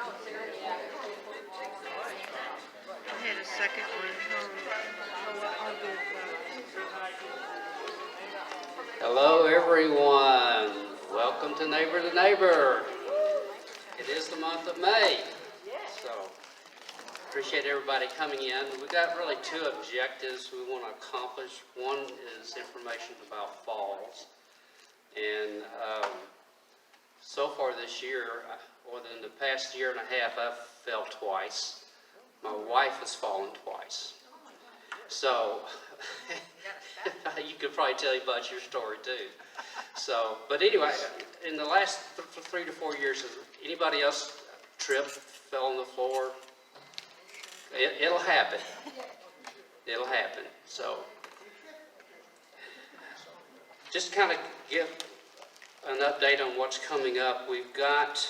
I had a second one. I'll do Hello, everyone. Welcome to Neighbor to Neighbor. It is the month of May, so appreciate everybody coming in. We've got really two objectives we want to accomplish. One is information about falls, and so far this year, or in the past year and a half, I've fell twice. My wife has fallen twice. So, you could probably tell you about your story too. So, but anyway, in the last 3 to 4 years, has anybody else tripped, fell on the floor? It'll happen. It'll happen. So, just kind of give an update on what's coming up. We've got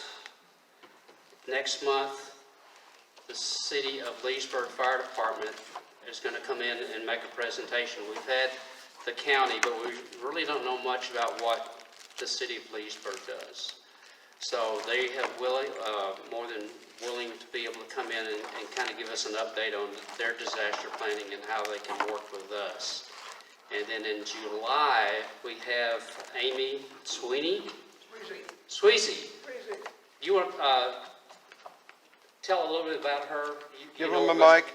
next month, the City of Leesburg Fire Department is going to come in and make a presentation. We've had the county, but we really don't know much about what the City of Leesburg does. So they have more than willing to be able to come in and kind of give us an update on their disaster planning and how they can work with us. And then in July, we have Amy Sweeney. Sweezy. You want to tell a little bit about her? Give him a mic.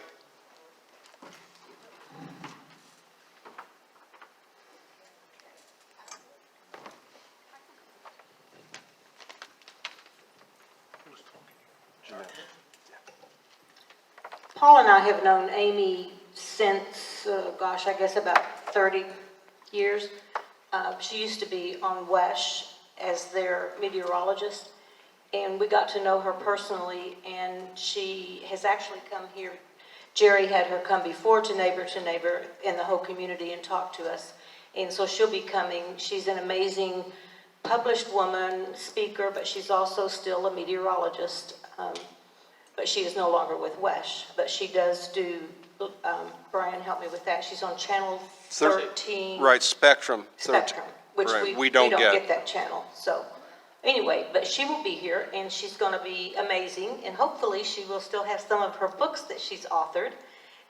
Paul and I have known Amy since, I guess about 30 years. She used to be on WESH as their meteorologist, and we got to know her personally, and she has actually come here. Jerry had her come before to Neighbor in the whole community and talk to us, and so she'll be coming. She's an amazing published woman, speaker, but she's also still a meteorologist. But she is no longer with WESH, but she does do, Brian, help me with that. She's on channel 13. Right, Spectrum. Spectrum, which right. we don't get that channel. So anyway, but she will be here, and she's going to be amazing, and hopefully she will still have some of her books that she's authored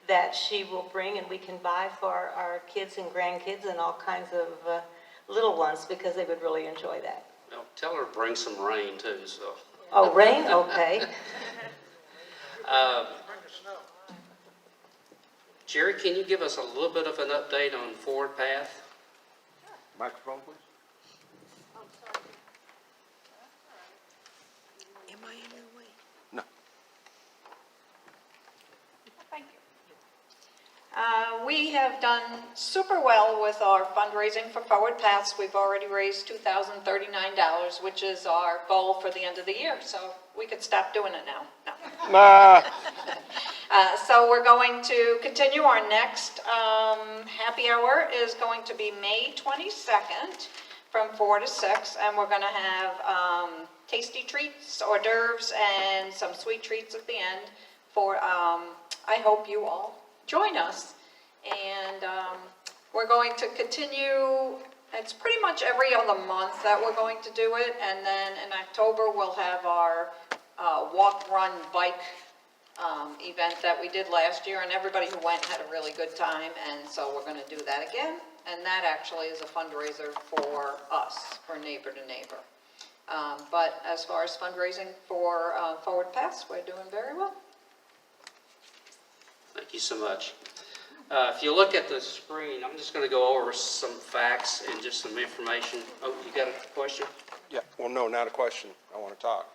that she will bring and we can buy for our kids and grandkids and all kinds of little ones, because they would really enjoy that. Well, tell her to bring some rain too. So. Oh, rain? Okay. Jerry, can you give us a little bit of an update on Forward Path? Microphone, please. Am I in your way? No. Thank you. We have done super well with our fundraising for Forward Paths. We've already raised $2,039, which is our goal for the end of the year. So we could stop doing it now. No. So we're going to continue. Our next happy hour is going to be May 22nd from 4 to 6, and we're going to have tasty treats, hors d'oeuvres, and some sweet treats at the end for, I hope you all join us. And we're going to continue. It's pretty much every other month that we're going to do it, and then in October we'll have our walk, run, bike event that we did last year, and everybody who went had a really good time, and so we're going to do that again. And that actually is a fundraiser for us, for Neighbor to Neighbor. But as far as fundraising for Forward Paths, we're doing very well. Thank you so much. If you look at the screen, I'm just going to go over some facts and just some information. Oh, you got a question? Yeah, well, no, not a question. I want to talk.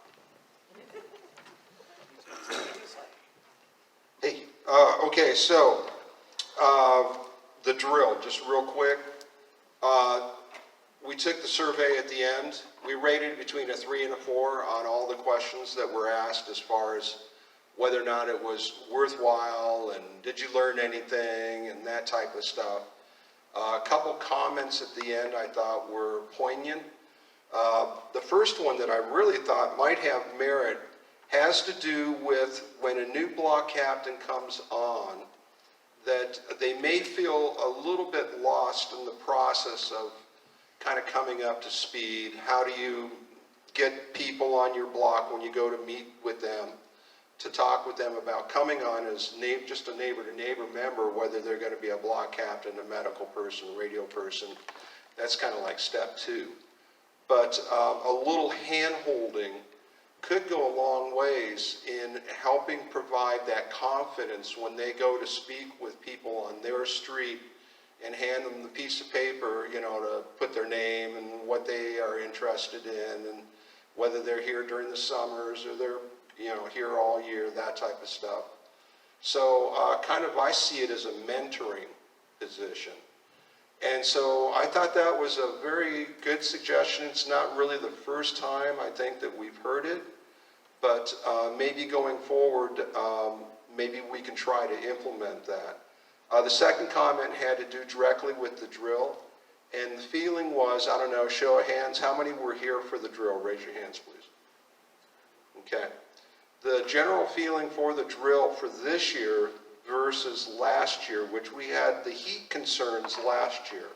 Hey, okay, so the drill, just real quick. We took the survey at the end. We rated between a 3 and a 4 on all the questions that were asked as far as whether or not it was worthwhile and did you learn anything and that type of stuff. A couple comments at the end I thought were poignant. The first one that I really thought might have merit has to do with when a new block captain comes on, that they may feel a little bit lost in the process of kind of coming up to speed. How do you get people on your block when you go to meet with them, to talk with them about coming on as just a neighbor-to-neighbor member, whether they're going to be a block captain, a medical person, a radio person. That's kind of like step 2. But a little hand-holding could go a long ways in helping provide that confidence when they go to speak with people on their street and hand them the piece of paper, to put their name and what they are interested in, and whether they're here during the summers or they're, here all year, that type of stuff. So I see it as a mentoring position. And so I thought that was a very good suggestion. It's not really the first time I think that we've heard it, but maybe going forward, maybe we can try to implement that. The second comment had to do directly with the drill. And the feeling was, I don't know, show of hands, how many were here for the drill? Raise your hands, please. Okay. The general feeling for the drill for this year versus last year, which we had the heat concerns last year.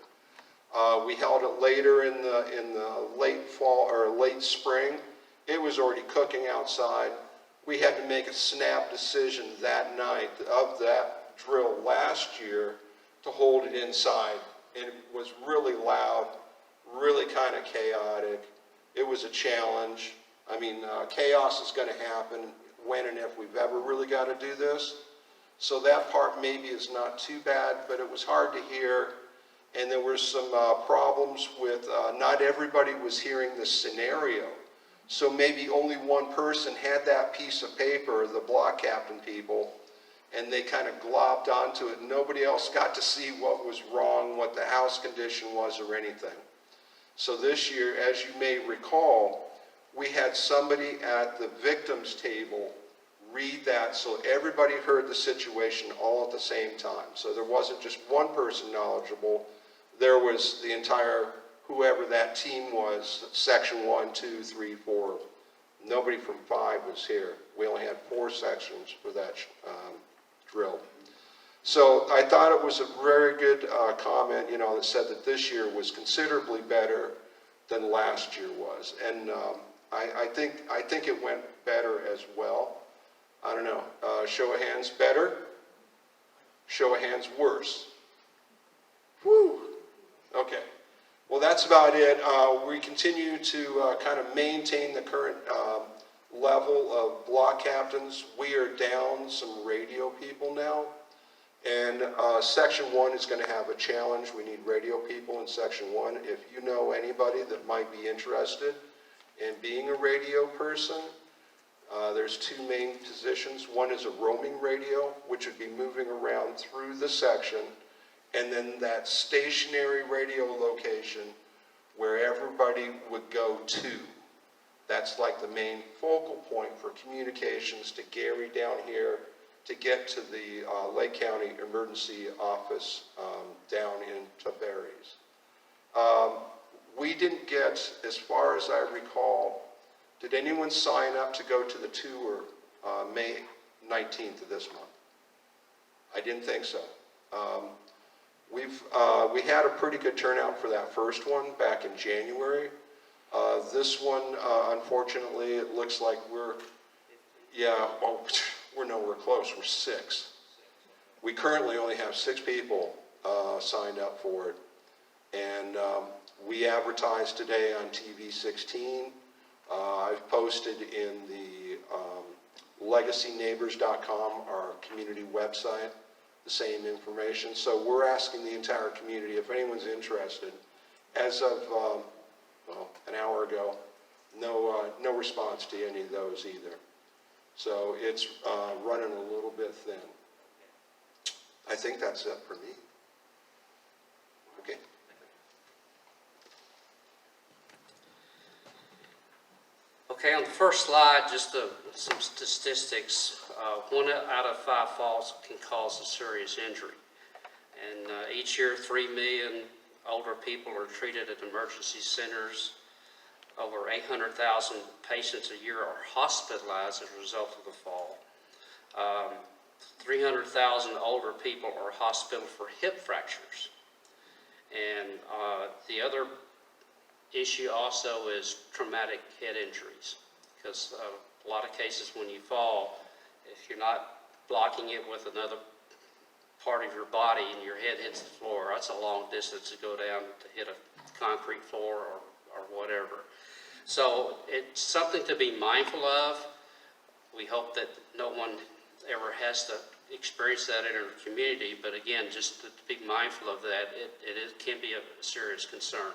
We held it later in the late fall or late spring. It was already cooking outside. We had to make a snap decision that night of that drill last year to hold it inside. And it was really loud, really kind of chaotic. It was a challenge. I mean, chaos is going to happen when and if we've ever really got to do this. So that part maybe is not too bad, but it was hard to hear. And there were some problems with not everybody was hearing the scenario. So maybe only one person had that piece of paper, the block captain people, and they kind of globbed onto it. Nobody else got to see what was wrong, what the house condition was, or anything. So this year, as you may recall, we had somebody at the victims table read that so everybody heard the situation all at the same time. So there wasn't just one person knowledgeable. There was the entire, whoever that team was, section 1, 2, 3, 4. Nobody from 5 was here. We only had 4 sections for that drill. So I thought it was a very good comment, that said that this year was considerably better than last year was. And I think it went better as well. I don't know. Show of hands, better? Show of hands, worse? Woo! Okay. Well, that's about it. We continue to kind of maintain the current level of block captains. We are down some radio people now. And Section 1 is going to have a challenge. We need radio people in Section 1. If you know anybody that might be interested in being a radio person, there's 2 main positions. One is a roaming radio, which would be moving around through the section, and then that stationary radio location where everybody would go to. That's like the main focal point for communications to Gary down here, to get to the Lake County Emergency Office down in Tavares. We didn't get, as far as I recall, did anyone sign up to go to the tour May 19th of this month? I didn't think so. We had a pretty good turnout for that first one back in January. This one, unfortunately, it looks like we're nowhere close. We're 6. We currently only have 6 people signed up for it. And we advertised today on TV 16. I've posted in the legacyneighbors.com, our community website, the same information. So we're asking the entire community if anyone's interested. As of an hour ago, no response to any of those either. So it's running a little bit thin. I think that's it for me. Okay. Okay, on the first slide, just some statistics. 1 out of 5 falls can cause a serious injury. And each year, 3 million older people are treated at emergency centers. Over 800,000 patients a year are hospitalized as a result of the fall. 300,000 older people are hospitalized for hip fractures. And the other issue also is traumatic head injuries, because a lot of cases when you fall, if you're not blocking it with another part of your body and your head hits the floor, that's a long distance to go down to hit a concrete floor or whatever. So it's something to be mindful of. We hope that no one ever has to experience that in our community, but again, just to be mindful of that, it can be a serious concern.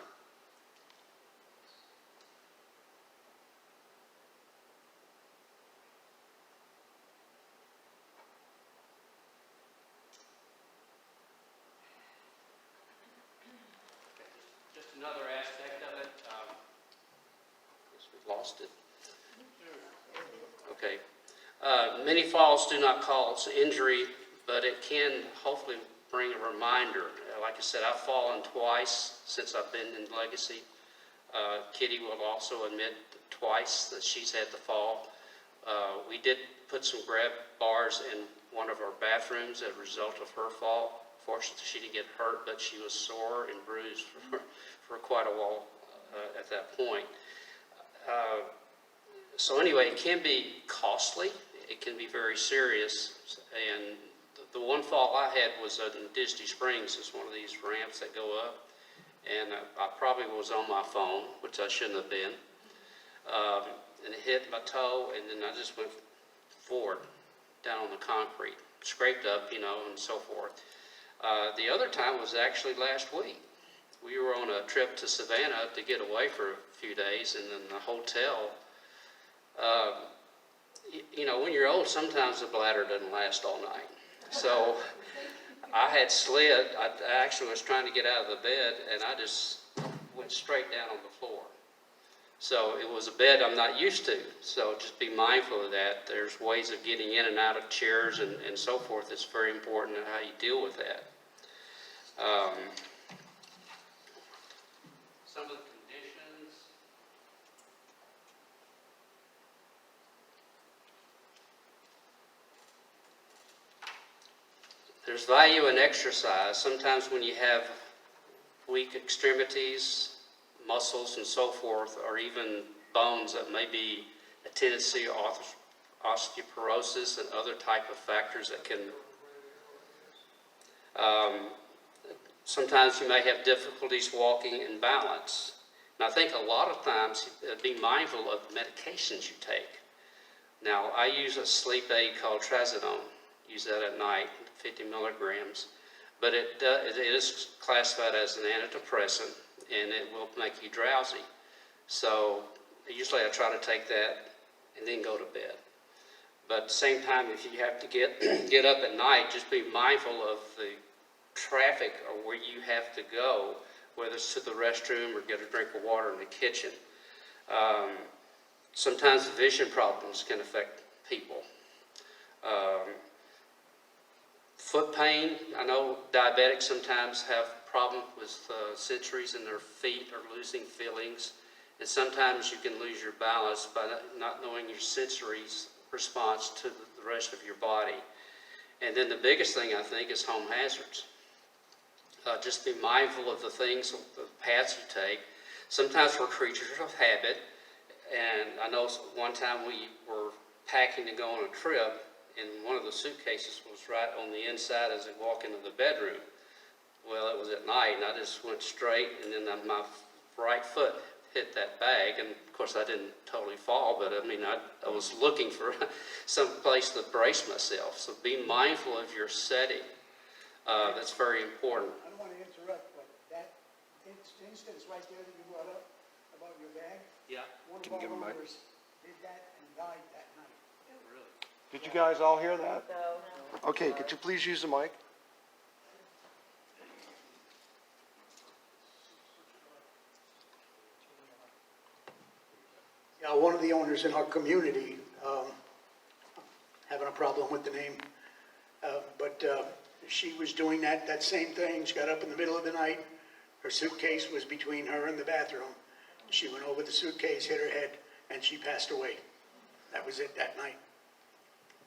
Just another aspect of it, guess we've lost it. Okay. Many falls do not cause injury, but it can hopefully bring a reminder. Like I said, I've fallen twice since I've been in Legacy. Kitty will also admit twice that she's had to fall. We did put some grab bars in one of our bathrooms as a result of her fall. Fortunately, she didn't get hurt, but she was sore and bruised for quite a while at that point. So anyway, it can be costly. It can be very serious. And the one fall I had was in Disney Springs. It's one of these ramps that go up. And I probably was on my phone, which I shouldn't have been. And it hit my toe, and then I just went forward down on the concrete, scraped up, and so forth. The other time was actually last week. We were on a trip to Savannah to get away for a few days, and then the hotel, when you're old, sometimes the bladder doesn't last all night. So I had slid. I actually was trying to get out of the bed, and I just went straight down on the floor. So it was a bed I'm not used to. So just be mindful of that. There's ways of getting in and out of chairs and so forth. It's very important in how you deal with that. Some of the conditions. There's value in exercise. Sometimes when you have weak extremities, muscles and so forth, or even bones that may be a tendency to osteoporosis and other type of factors that can, sometimes you may have difficulties walking in balance. And I think a lot of times be mindful of medications you take. Now, I use a sleep aid called trazodone. Use that at night, 50 milligrams. But it is classified as an antidepressant, and it will make you drowsy. So usually I try to take that and then go to bed. But at the same time, if you have to get up at night, just be mindful of the traffic or where you have to go, whether it's to the restroom or get a drink of water in the kitchen. Sometimes vision problems can affect people. Foot pain, I know diabetics sometimes have problems with sensories in their feet or losing feelings. And sometimes you can lose your balance by not knowing your sensory response to the rest of your body. And then the biggest thing, I think, is home hazards. Just be mindful of the things, the paths you take. Sometimes we're creatures of habit. And I know one time we were packing to go on a trip, and one of the suitcases was right on the inside as I walk into the bedroom. Well, it was at night, and I just went straight, and then my right foot hit that bag, and of course I didn't totally fall, but I was looking for some place to brace myself. So be mindful of your setting. That's very important. I don't want to interrupt, but that instance right there that you brought up about your bag, Yeah. one Can you of give him our a mic? owners did that and died that night. Really? Did you guys all hear that? Okay, could you please use the mic? Yeah, one of the owners in our community, having a problem with the name, but she was doing that same thing. She got up in the middle of the night. Her suitcase was between her and the bathroom. She went over the suitcase, hit her head, and she passed away. That was it that night.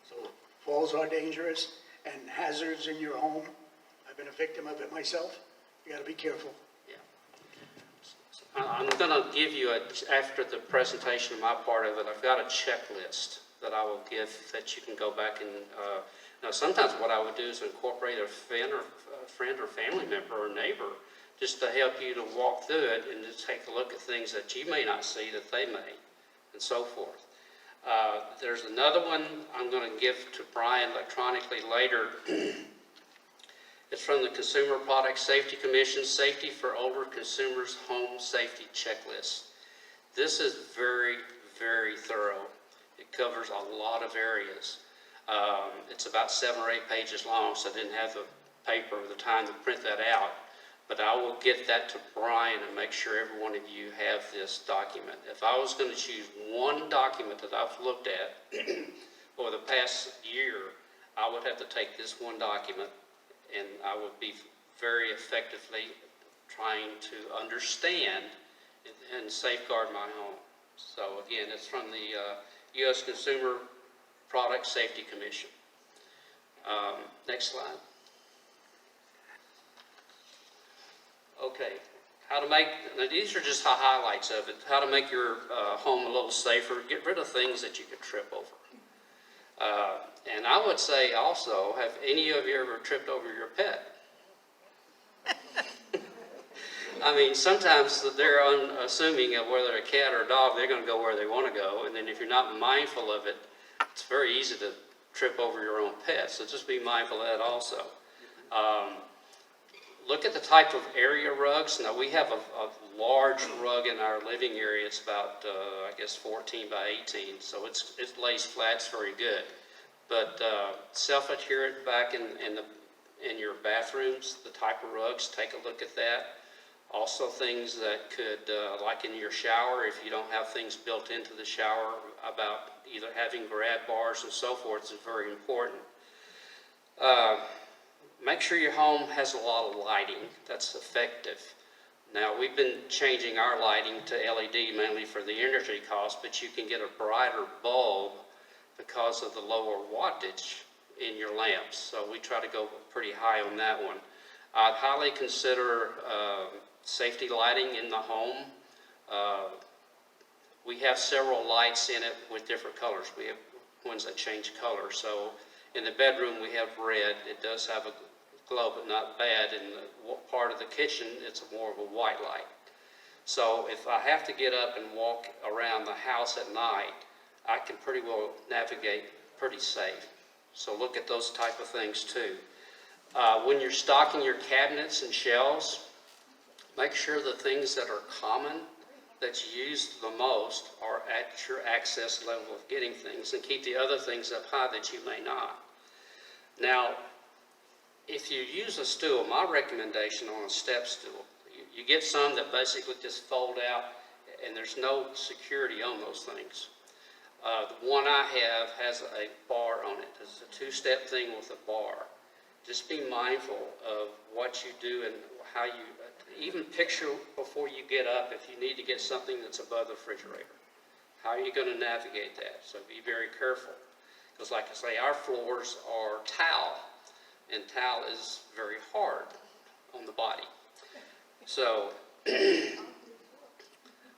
So falls are dangerous, and hazards in your home. I've been a victim of it myself. You got to be careful. Yeah. I'm going to give you, after the presentation of my part of it, I've got a checklist that I will give that you can go back and, now sometimes what I would do is incorporate a friend or family member or neighbor just to help you to walk through it and just take a look at things that you may not see that they may, and so forth. There's another one I'm going to give to Brian electronically later. It's from the Consumer Product Safety Commission, Safety for Older Consumers Home Safety Checklist. This is very, very thorough. It covers a lot of areas. It's about 7 or 8 pages long, so I didn't have the paper or the time to print that out. But I will get that to Brian and make sure every one of you have this document. If I was going to choose one document that I've looked at over the past year, I would have to take this one document, and I would be very effectively trying to understand and safeguard my home. So again, it's from the U.S. Consumer Product Safety Commission. Next slide. Okay, how to make, now these are just the highlights of it, how to make your home a little safer, get rid of things that you could trip over. And I would say also, have any of you ever tripped over your pet? I mean, sometimes they're unassuming of whether a cat or a dog, they're going to go where they want to go, and then if you're not mindful of it, it's very easy to trip over your own pet, so just be mindful of that also. Look at the type of area rugs. Now, we have a large rug in our living area. It's about, I guess, 14 by 18, so it lays flat. It's very good. But self-adherent back in your bathrooms, the type of rugs, take a look at that. Also things that could, like in your shower, if you don't have things built into the shower, about either having grab bars and so forth is very important. Make sure your home has a lot of lighting that's effective. Now, we've been changing our lighting to LED mainly for the energy cost, but you can get a brighter bulb because of the lower wattage in your lamps. So we try to go pretty high on that one. I'd highly consider safety lighting in the home. We have several lights in it with different colors. We have ones that change color. So in the bedroom we have red. It does have a glow, but not bad. In the part of the kitchen, it's more of a white light. So if I have to get up and walk around the house at night, I can pretty well navigate pretty safe. So look at those type of things too. When you're stocking your cabinets and shelves, make sure the things that are common, that you use the most, are at your access level of getting things, and keep the other things up high that you may not. Now, if you use a stool, my recommendation on a step stool, you get some that basically just fold out and there's no security on those things. The one I have has a bar on it. It's a 2-step thing with a bar. Just be mindful of what you do and how you, even picture before you get up if you need to get something that's above the refrigerator. How are you going to navigate that? So be very careful. Because like I say, our floors are tile, and tile is very hard on the body. So,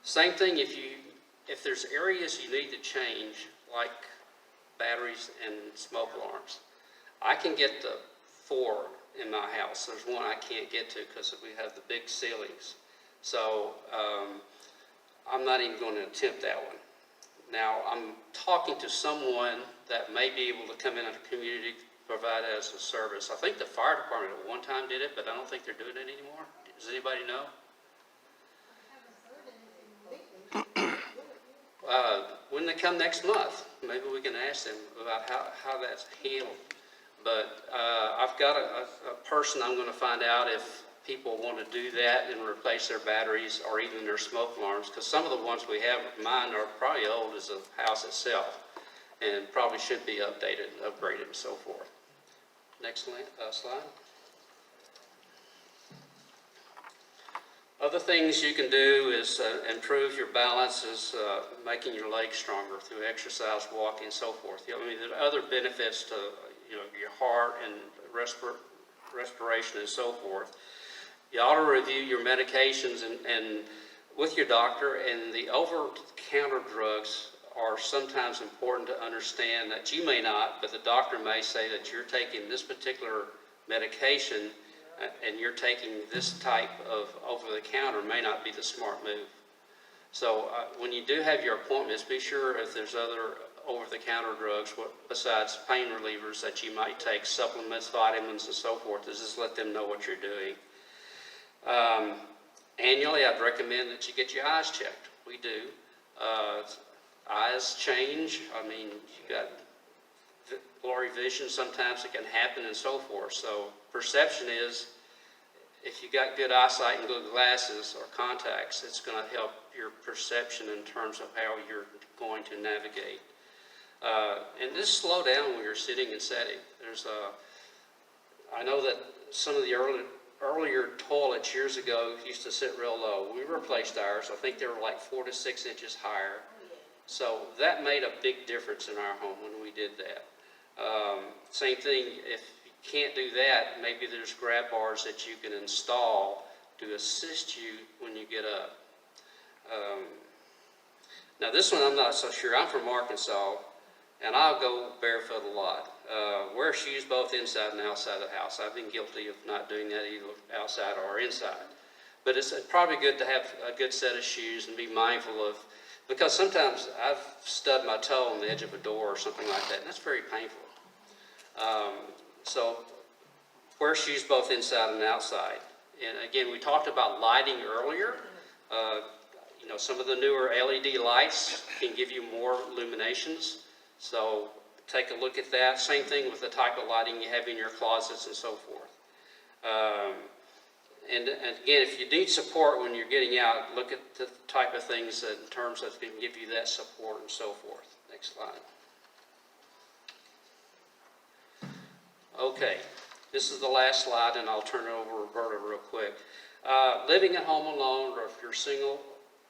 same thing if there's areas you need to change, like batteries and smoke alarms. I can get the 4 in my house. There's one I can't get to because we have the big ceilings. So I'm not even going to attempt that one. Now, I'm talking to someone that may be able to come in a community, provide it as a service. I think the fire department at one time did it, but I don't think they're doing it anymore. Does anybody know? When they come next month, maybe we can ask them about how that's handled. But I've got a person I'm going to find out if people want to do that and replace their batteries or even their smoke alarms, because some of the ones we have, mine are probably old as the house itself and probably should be updated, upgraded, and so forth. Next slide. Other things you can do is improve your balance, is making your legs stronger through exercise, walking, and so forth. I mean, there are other benefits to your heart and respiration and so forth. You ought to review your medications and with your doctor, and the over-the-counter drugs are sometimes important to understand that you may not, but the doctor may say that you're taking this particular medication and you're taking this type of over-the-counter may not be the smart move. So when you do have your appointments, be sure if there's other over-the-counter drugs besides pain relievers that you might take, supplements, vitamins, and so forth, is just let them know what you're doing. Annually, I'd recommend that you get your eyes checked. We do. Eyes change. I mean, you got blurry vision. Sometimes it can happen and so forth. So perception is, if you got good eyesight and good glasses or contacts, it's going to help your perception in terms of how you're going to navigate. And just slow down when you're sitting and setting. I know that some of the earlier toilets years ago used to sit real low. We replaced ours. I think they were like 4 to 6 inches higher. So that made a big difference in our home when we did that. Same thing, if you can't do that, maybe there's grab bars that you can install to assist you when you get up. Now this one I'm not so sure. I'm from Arkansas, and I'll go barefoot a lot. Wear shoes both inside and outside the house. I've been guilty of not doing that either outside or inside. But it's probably good to have a good set of shoes and be mindful of, because sometimes I've stubbed my toe on the edge of a door or something like that, and that's very painful. So wear shoes both inside and outside. And again, we talked about lighting earlier. Some of the newer LED lights can give you more illuminations. So take a look at that. Same thing with the type of lighting you have in your closets and so forth. And again, if you need support when you're getting out, look at the type of things that in terms of can give you that support and so forth. Next slide. Okay, this is the last slide, and I'll turn it over to Roberta real quick. Living at home alone, or if you're single,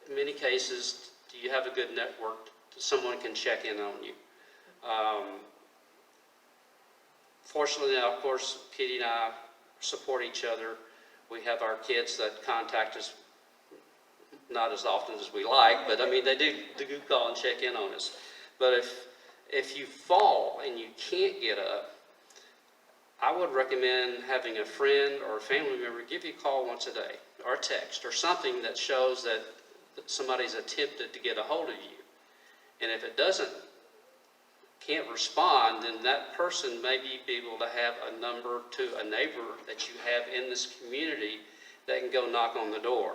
in many cases, do you have a good network that someone can check in on you? Fortunately, now, of course, Kitty and I support each other. We have our kids that contact us not as often as we like, but I mean, they do call and check in on us. But if you fall and you can't get up, I would recommend having a friend or a family member give you a call once a day, or a text, or something that shows that somebody's attempted to get a hold of you. And if it can't respond, then that person may be able to have a number to a neighbor that you have in this community that can go knock on the door.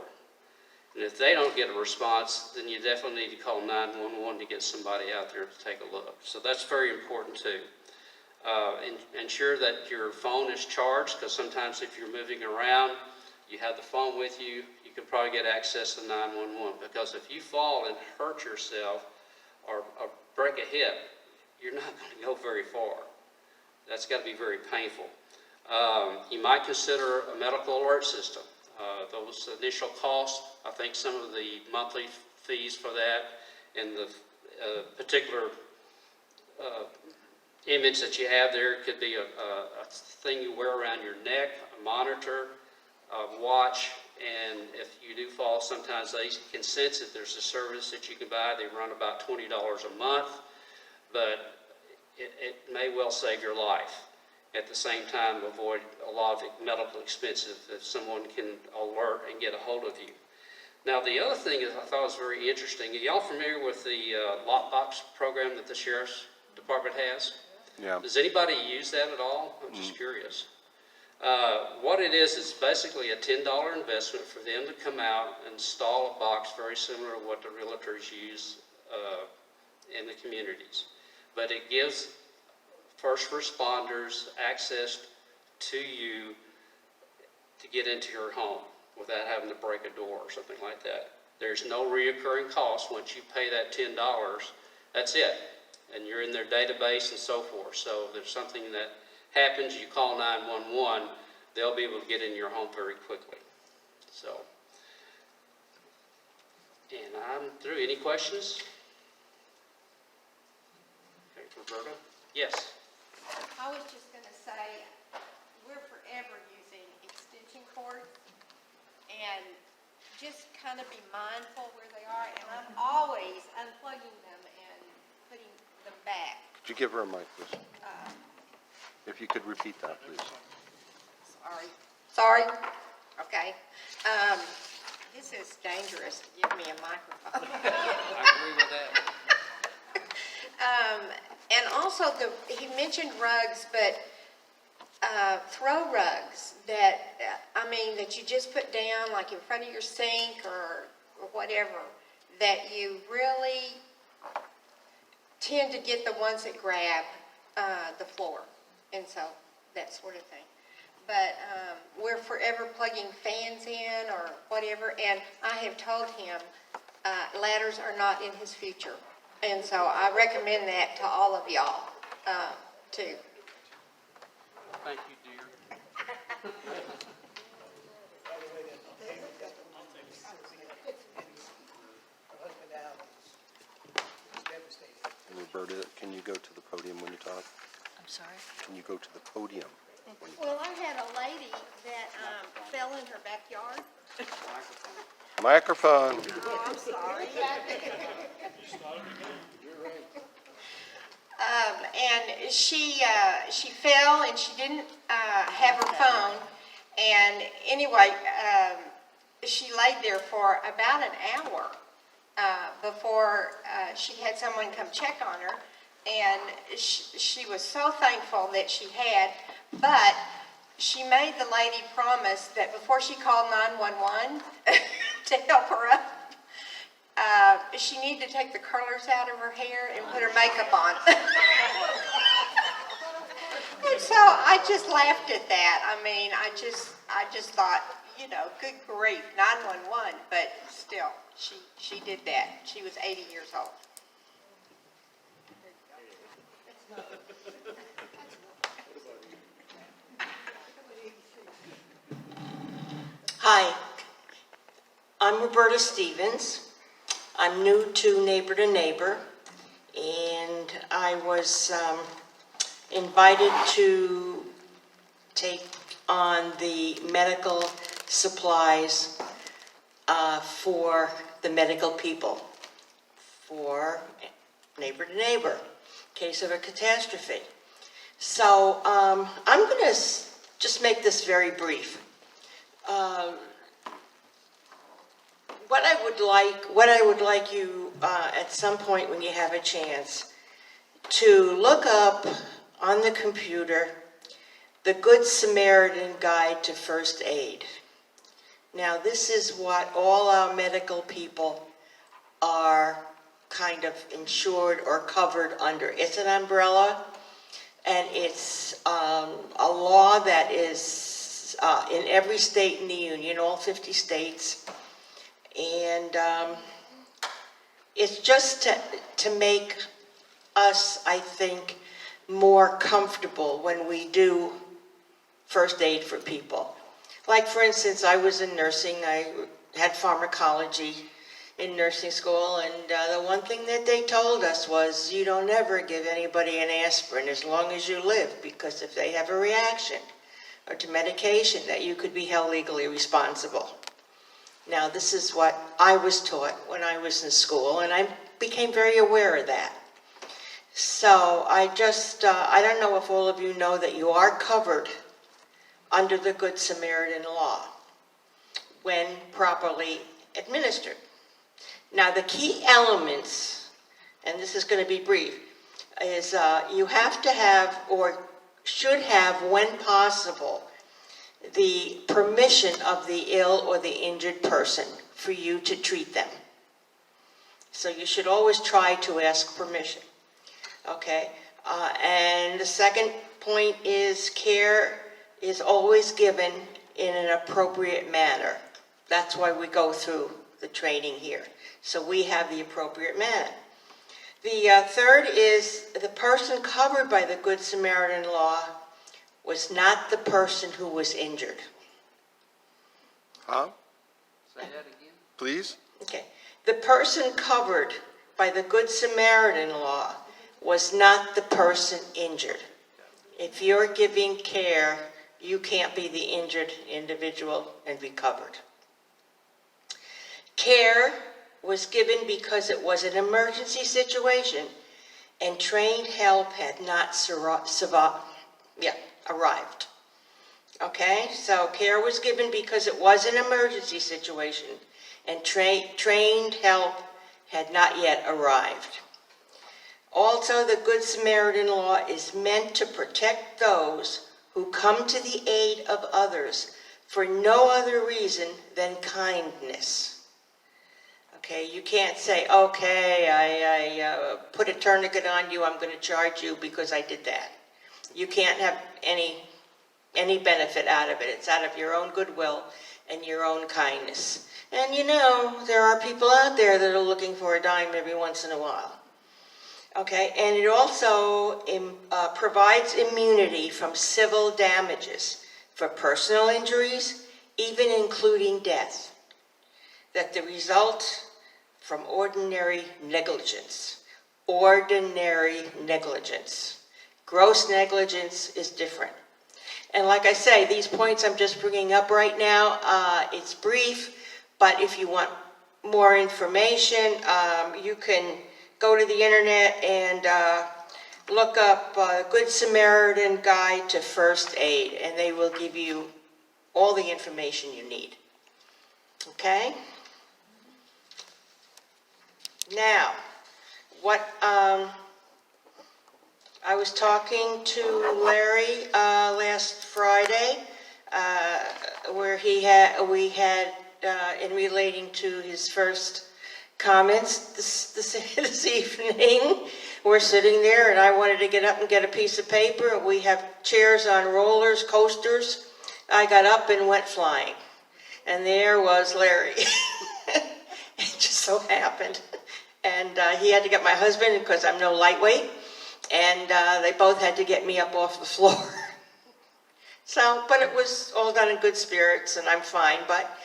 And if they don't get a response, then you definitely need to call 911 to get somebody out there to take a look. So that's very important too. Ensure that your phone is charged, because sometimes if you're moving around, you have the phone with you, you can probably get access to 911. Because if you fall and hurt yourself or break a hip, you're not going to go very far. That's got to be very painful. You might consider a medical alert system. Those initial costs, I think some of the monthly fees for that and the particular image that you have there could be a thing you wear around your neck, a monitor, a watch, and if you do fall, sometimes they can sense it. There's a service that you can buy. They run about $20 a month, but it may well save your life. At the same time, avoid a lot of medical expenses if someone can alert and get a hold of you. Now, the other thing is I thought was very interesting. Are y'all familiar with the lockbox program that the Sheriff's Department has? Yeah. Does anybody use that at all? I'm just curious. What it is basically a $10 investment for them to come out and install a box very similar to what the realtors use in the communities. But it gives first responders access to you to get into your home without having to break a door or something like that. There's no reoccurring cost. Once you pay that $10, that's it. And you're in their database and so forth. So if there's something that happens, you call 911, they'll be able to get in your home very quickly. So, and I'm through. Any questions? Okay, Roberta? Yes. I was just going to say, we're forever using extension cords, and just kind of be mindful where they are, and I'm always unplugging them and putting them back. Could you give her a mic, please? If you could repeat that, please. Sorry? Okay. This is dangerous to give me a microphone. I agree with that. And also, he mentioned rugs, but throw rugs that, that you just put down, like in front of your sink or whatever, that you really tend to get the ones that grab the floor, and so that sort of thing. But we're forever plugging fans in or whatever, and I have told him ladders are not in his future. And so I recommend that to all of y'all, too. Thank you, dear. Roberta, can you go to the podium when you talk? I'm sorry? Can you go to the podium? When you Well, I had a lady that fell in her backyard. Microphone. Oh, I'm sorry. And she fell and she didn't have her phone. And anyway, she laid there for about an hour before she had someone come check on her. And she was so thankful that she had, but she made the lady promise that before she called 911 to help her up, she needed to take the curlers out of her hair and put her makeup on. And so I just laughed at that. I just thought, good grief, 911, but still, she did that. She was 80 years old. Hi, I'm Roberta Stevens. I'm new to Neighbor, and I was invited to take on the medical supplies for the medical people, for Neighbor, case of a catastrophe. So I'm going to just make this very brief. What I would like you at some point when you have a chance to look up on the computer the Good Samaritan Guide to First Aid. Now, this is what all our medical people are kind of insured or covered under. It's an umbrella, and it's a law that is in every state in the Union, all 50 states. And it's just to make us, I think, more comfortable when we do first aid for people. Like, for instance, I was in nursing. I had pharmacology in nursing school, and the one thing that they told us was you don't ever give anybody an aspirin as long as you live, because if they have a reaction or to medication, that you could be held legally responsible. Now, this is what I was taught when I was in school, and I became very aware of that. So I don't know if all of you know that you are covered under the Good Samaritan Law when properly administered. Now, the key elements, and this is going to be brief, is you have to have, or should have when possible, the permission of the ill or the injured person for you to treat them. So you should always try to ask permission, okay? And the second point is care is always given in an appropriate manner. That's why we go through the training here. So we have the appropriate manner. The third is the person covered by the Good Samaritan Law was not the person who was injured. Huh? Say that again. Please? Okay. The person covered by the Good Samaritan Law was not the person injured. If you're giving care, you can't be the injured individual and be covered. Care was given because it was an emergency situation and trained help had not arrived. Okay, so care was given because it was an emergency situation and trained help had not yet arrived. Also, the Good Samaritan Law is meant to protect those who come to the aid of others for no other reason than kindness. Okay, you can't say, okay, I put a tourniquet on you, I'm going to charge you because I did that. You can't have any benefit out of it. It's out of your own goodwill and your own kindness. And you know, there are people out there that are looking for a dime every once in a while. Okay, and it also provides immunity from civil damages for personal injuries, even including death, that the result from ordinary negligence. Ordinary negligence. Gross negligence is different. And like I say, these points I'm just bringing up right now, it's brief, but if you want more information, you can go to the internet and look up Good Samaritan Guide to First Aid, and they will give you all the information you need. Okay? Now, what I was talking to Larry last Friday, where we had in relating to his first comments this evening. We're sitting there, and I wanted to get up and get a piece of paper. We have chairs on rollers, coasters. I got up and went flying, and there was Larry. It just so happened. And he had to get my husband because I'm no lightweight, and they both had to get me up off the floor. So, but it was all done in good spirits, and I'm fine, but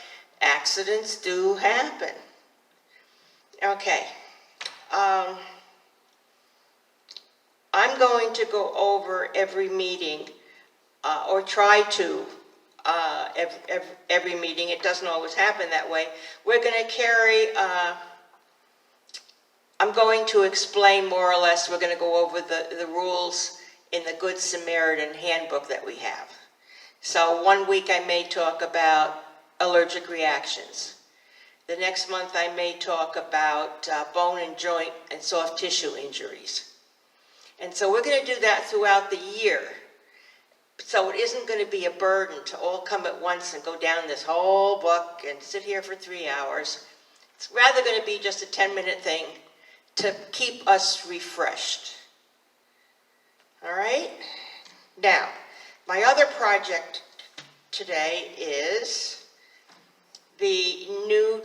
accidents do happen. Okay. I'm going to go over every meeting, or try to, every meeting. It doesn't always happen that way. We're going to carry, I'm going to explain more or less, we're going to go over the rules in the Good Samaritan handbook that we have. So one week I may talk about allergic reactions. The next month I may talk about bone and joint and soft tissue injuries. And so we're going to do that throughout the year. So it isn't going to be a burden to all come at once and go down this whole book and sit here for 3 hours. It's rather going to be just a 10-minute thing to keep us refreshed. All right? Now, my other project today is the new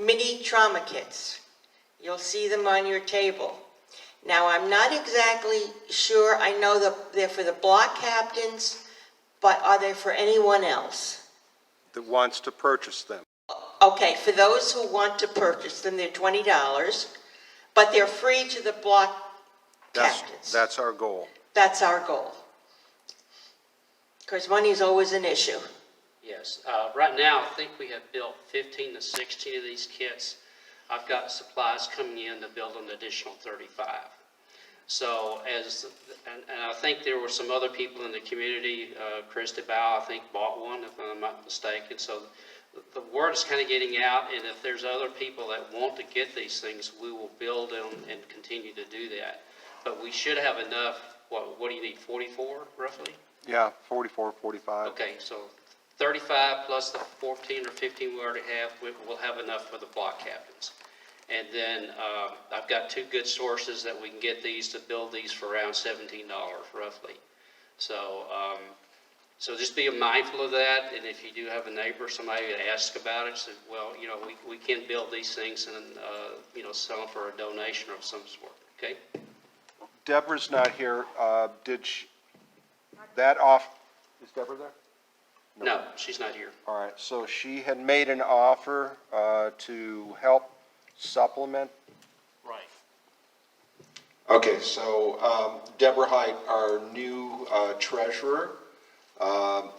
mini trauma kits. You'll see them on your table. Now, I'm not exactly sure. I know that they're for the block captains, but are they for anyone else? That wants to purchase them. Okay, for those who want to purchase them, they're $20, but they're free to the block captains. That's our goal. That's our goal. Because money is always an issue. Yes. Right now, I think we have built 15 to 16 of these kits. I've got supplies coming in to build an additional 35. So and I think there were some other people in the community, Chris DeBow, I think, bought one, if I'm not mistaken. So the word is kind of getting out, and if there's other people that want to get these things, we will build them and continue to do that. But we should have enough, what do you need, 44 roughly? Yeah, 44, 45. Okay, so 35 plus the 14 or 15 we already have, we'll have enough for the block captains. And then I've got two good sources that we can get these to build these for around $17 roughly. So so just be mindful of that. And if you do have a neighbor, somebody that asks about it, say, well, you know, we can build these things and you know, sell them for a donation of some sort. Okay. Deborah's not here. Is Deborah there? No, she's not here. All right, so she had made an offer to help supplement. Right. Okay, so Deborah Height, our new treasurer,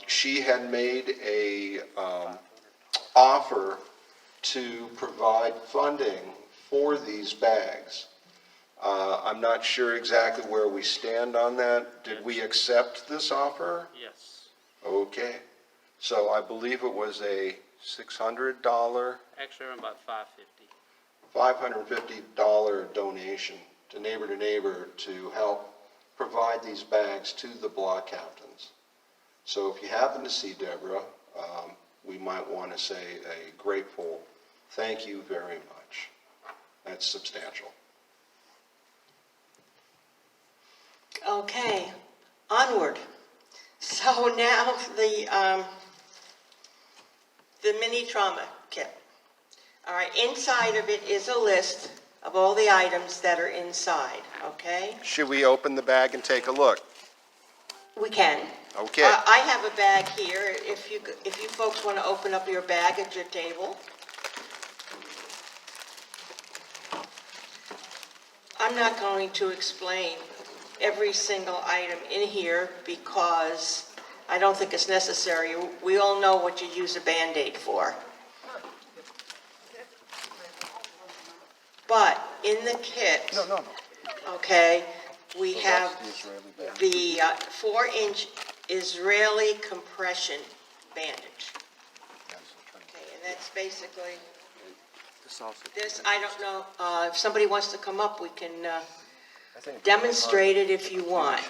she had made a offer to provide funding for these bags. I'm not sure exactly where we stand on that. Did we accept this offer? Yes. Okay. So I believe it was a $600, Actually, around about $550. $550 donation to Neighbor to help provide these bags to the block captains. So if you happen to see Deborah, we might want to say a grateful thank you very much. That's substantial. Okay, onward. So now the mini trauma kit. All right, inside of it is a list of all the items that are inside, okay? Should we open the bag and take a look? We can. Okay. I have a bag here, if you folks want to open up your bag at your table. I'm not going to explain every single item in here because I don't think it's necessary. We all know what you use a Band-Aid for. But in the kit, okay, we have the 4-inch Israeli compression bandage. Okay, and that's basically this. I don't know, if somebody wants to come up, we can demonstrate it if you want.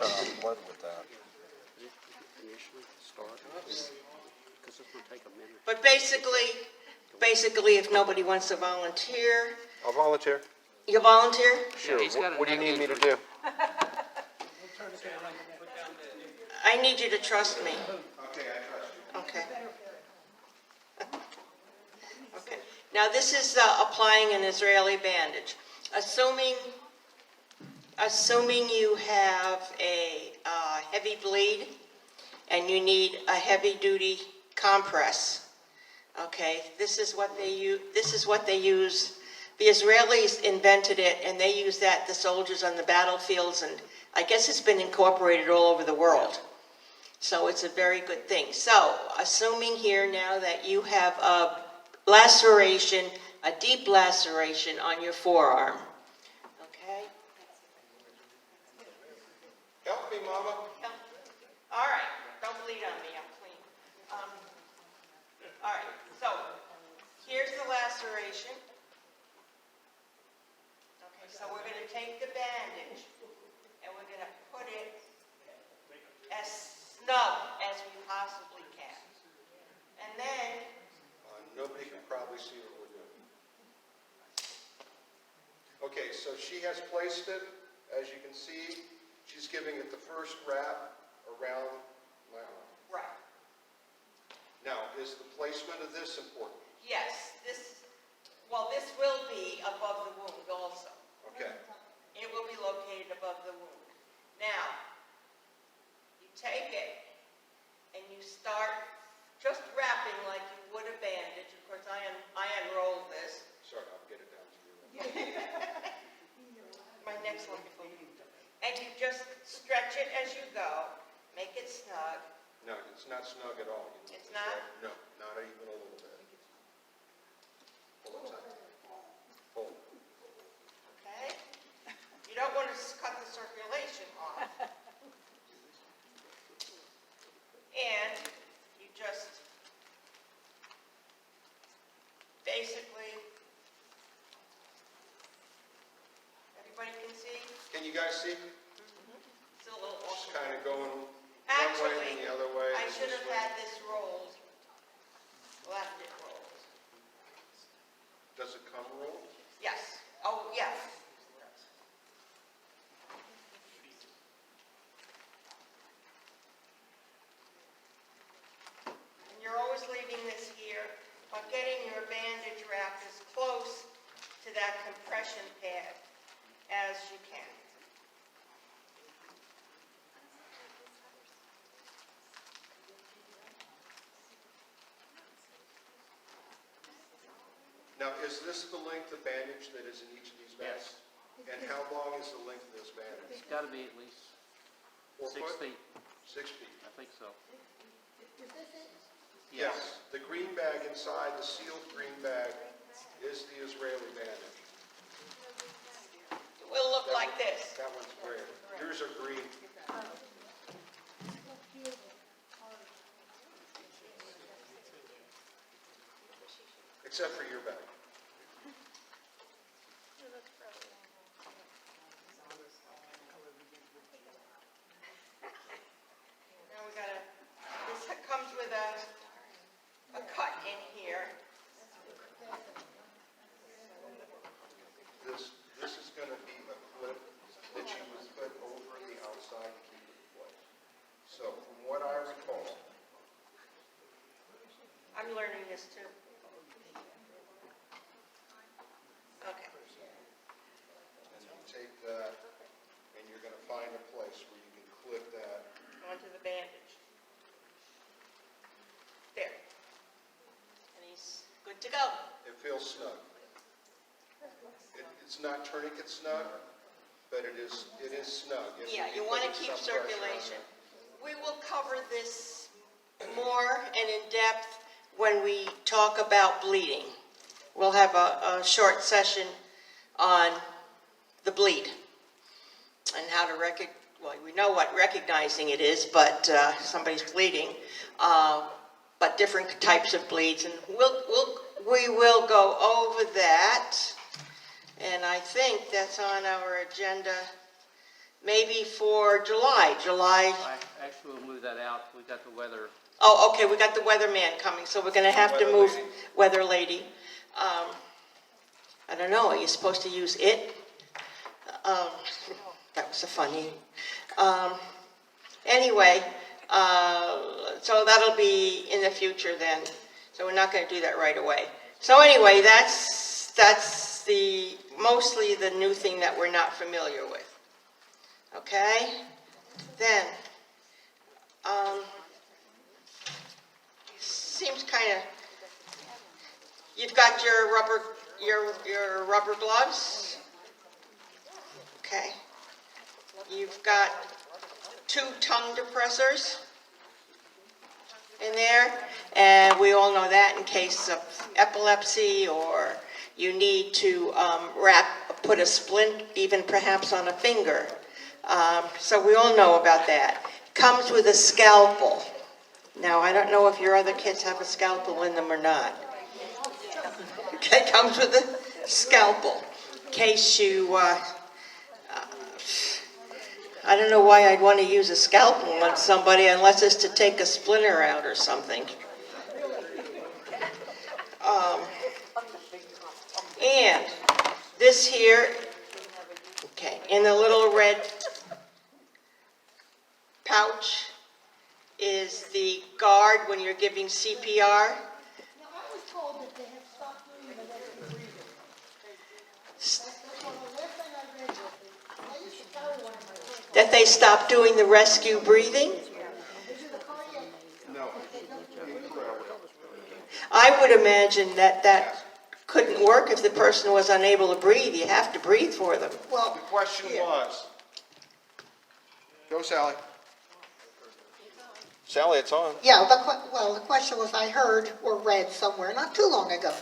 But basically, if nobody wants to volunteer, I'll volunteer. you volunteer? Sure. he's got What do you need me to do? I need you to trust me. Okay, I trust you. Okay. Okay. Now, this is applying an Israeli bandage. Assuming you have a heavy bleed and you need a heavy-duty compress, okay, this is what they use. The Israelis invented it, and they use that, the soldiers on the battlefields, and I guess it's been incorporated all over the world. So it's a very good thing. So, assuming here now that you have a laceration, a deep laceration on your forearm, okay? Help me, Mama. All right, don't bleed on me, I'm clean. All right, so here's the laceration. Okay, so we're going to take the bandage and we're going to put it as snug as we possibly can. And then, Nobody can probably see what we're doing. Okay, so she has placed it, as you can see, she's giving it the first wrap around my arm. right, Now, is the placement of this important? yes, this will be above the wound also. Okay. It will be located above the wound. Now, you take it and you start just wrapping like you would a bandage. Of course, I unrolled this. Sorry, I'll get it down to you. My neck's wonderful. And you just stretch it as you go, make it snug. No, it's not snug at all. It's not? No, not even a little bit. Hold on. Hold. Okay? You don't want to cut the circulation off. And you just basically, everybody can see? Can you guys see? It's a little Just awkward. kind of going one way Actually, and the other way. I and should this have way. had this rolled, left it rolled. Does it come rolled? Yes. Oh, yes. And you're always leaving this here, but getting your bandage wrapped as close to that compression pad as you can. Now, is this the length of bandage that is in each of these bags? And how long is the length of this bandage? It's got to be at least 4 6 foot? feet. 6 feet. I think so. Yes. The green bag inside, the sealed green bag, is the Israeli bandage. It will look like this. That one's gray. Yours are green. Except for your bag. Now we gotta, this comes with a cut in here. This is going to be a clip that you would put over the outside to keep it in place. So from what I recall, I'm learning this too. Okay. and you take that and you're going to find a place where you can clip that. Onto the bandage. There. And he's good to go. It feels snug. It's not tourniquet snug, but it is snug. Yeah, you want to keep circulation. We will cover this more and in depth when we talk about bleeding. We'll have a short session on the bleed and how to well, we know what recognizing it is, but somebody's bleeding, but different types of bleeds, and we will go over that. And I think that's on our agenda maybe for July. Actually, we'll move that out. We got the weather. Oh, okay, we got the weatherman coming, so we're going to have to move weather lady. I don't know, are you supposed to use it? That was a funny. Anyway, so that'll be in the future then. So we're not going to do that right away. So anyway, that's mostly the new thing that we're not familiar with. Okay? Then, seems kind of, you've got your rubber gloves. Okay. You've got 2 tongue depressors in there, and we all know that in case of epilepsy, or you need to put a splint even perhaps on a finger. So we all know about that. Comes with a scalpel. Now, I don't know if your other kids have a scalpel in them or not. Okay, comes with a scalpel. In case you, I don't know why I'd want to use a scalpel on somebody unless it's to take a splinter out or something. And this here, okay, in the little red pouch is the guard when you're giving CPR. Now, I was told that they have stopped doing the rescue breathing. That's the last thing I read. I used to carry one in my purse. That they stopped doing the rescue breathing? Is it a cardiac? No. I would imagine that couldn't work if the person was unable to breathe. You have to breathe for them. Well, the question was, go Sally. Sally, it's on. Yeah, the question was, I heard or read somewhere not too long ago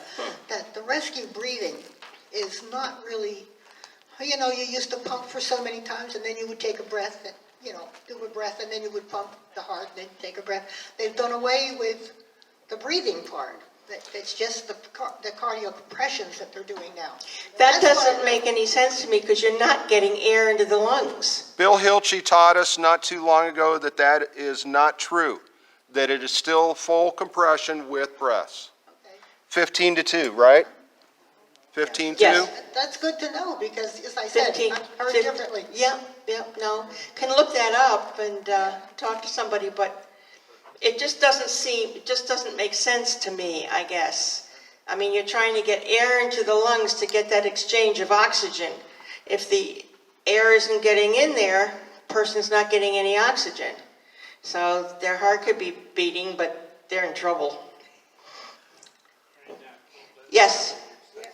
that the rescue breathing is not really, you know, you used to pump for so many times and then you would take a breath, and, you know, do a breath and then you would pump the heart and then take a breath. They've done away with the breathing part. It's just the cardio compressions that they're doing now. That doesn't make any sense to me because you're not getting air into the lungs. Bill Hilchey taught us not too long ago that that is not true, that it is still full compression with breaths. Okay. 15 to 2, right? 15 to? Yes. That's good to know because, as I said, 15, I've heard 15 differently. Yeah, no. Can look that up and talk to somebody, but it just doesn't make sense to me, I guess. I mean, you're trying to get air into the lungs to get that exchange of oxygen. If the air isn't getting in there, person's not getting any oxygen. So their heart could be beating, but they're in trouble. Yes? The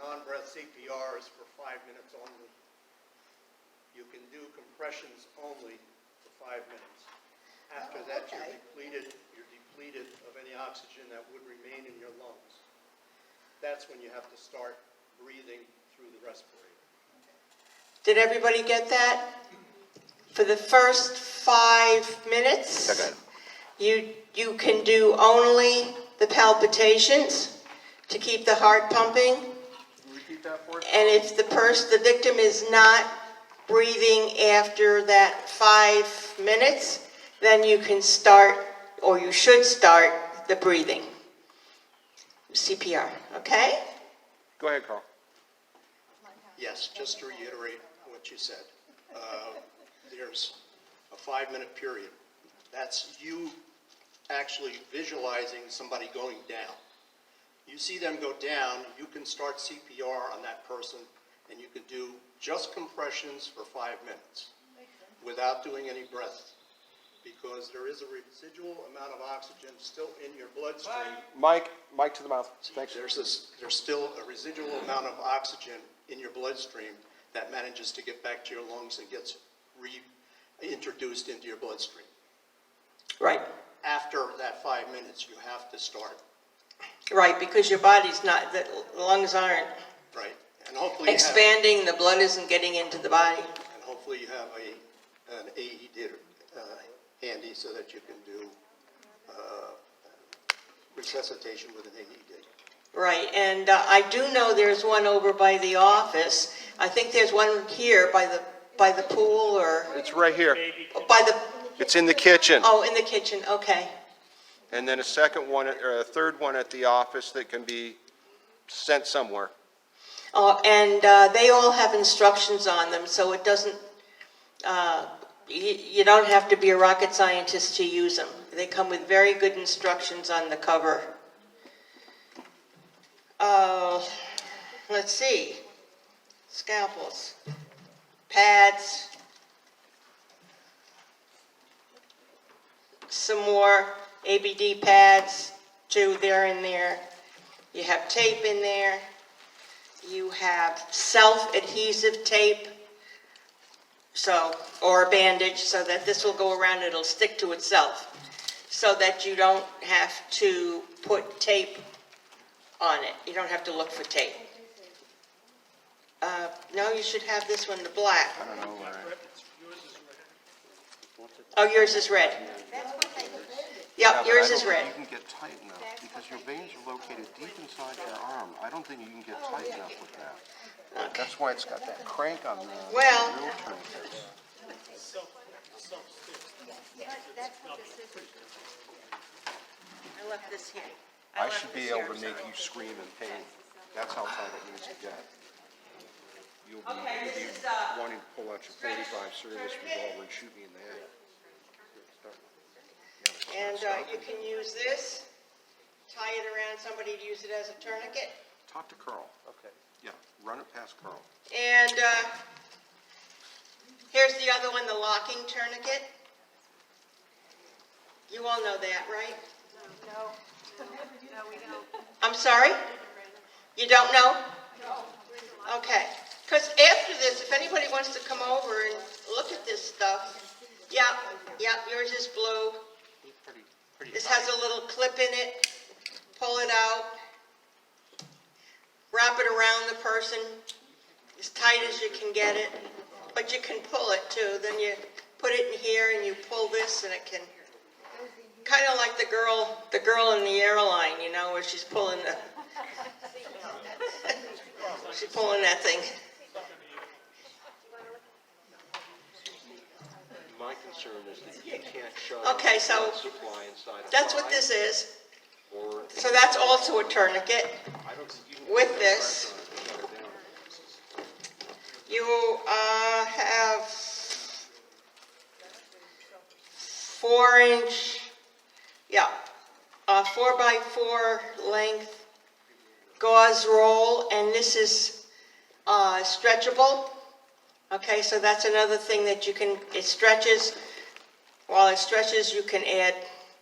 non-breath CPR is for 5 minutes only. You can do compressions only for 5 minutes. After that, you're depleted of any oxygen that would remain in your lungs. that's when you have to start breathing through the respirator. Did everybody get that? For the first 5 minutes, you can do only the palpitations to keep the heart pumping. Repeat that for us? And if the victim is not breathing after that 5 minutes, then you can start, or you should start, the breathing. CPR, okay? Go ahead, Carl. Yes, just to reiterate what you said, there's a 5-minute period. That's you actually visualizing somebody going down. You see them go down, you can start CPR on that person, and you can do just compressions for 5 minutes without doing any breath, because there is a residual amount of oxygen still in your bloodstream. Mike to the mouth. Thanks. There's still a residual amount of oxygen in your bloodstream that manages to get back to your lungs and gets reintroduced into your bloodstream. Right, After that 5 minutes, you have to start, right, because your body's not, the lungs aren't right? And hopefully expanding, the blood isn't getting into the body. And hopefully you have an AED handy so that you can do resuscitation with an AED. Right, and I do know there's one over by the office. I think there's one here by the pool, or It's right here. by the, It's in the kitchen. oh, in the kitchen, okay. And then a second one, or a third one at the office that can be sent somewhere. And they all have instructions on them, so it doesn't, you don't have to be a rocket scientist to use them. They come with very good instructions on the cover. Let's see, scalpels, pads, some more ABD pads, too, they're in there. You have tape in there. You have self-adhesive tape, or a bandage, so that this will go around, it'll stick to itself, so that you don't have to put tape on it. You don't have to look for tape. No, you should have this one, the black. I don't know. Oh, yours is red. Yep, yours is red. You can get tight enough, because your veins are located deep inside your arm. I don't think you can get tight enough with that. That's why it's got that crank on the Well- real tourniquets. I left this here. I should be able to make you scream in pain. That's how tight it needs to get. You'll be wanting to pull out your .45 service revolver and shoot me in the head. And you can use this, tie it around somebody to use it as a tourniquet. Talk to Carl. Okay. Yeah, run it past Carl. And here's the other one, the locking tourniquet. You all know that, right? No. No, we don't. I'm sorry? You don't know? No. Okay. Because after this, if anybody wants to come over and look at this stuff, yeah, yours is blue. This has a little clip in it. Pull it out. Wrap it around the person as tight as you can get it. But you can pull it too. Then you put it in here and you pull this and it can, kind of like the girl in the airline, you know, where she's pulling the, she's pulling that thing. My concern is that you can't shove Okay, so blood supply inside a that's what fly, this is. or- So that's also a tourniquet. I don't think you can With put this, pressure on it to shut it down. you have 4-inch, 4x4 length gauze roll, and this is stretchable. Okay, so that's another thing that you can, it stretches. While it stretches, you can add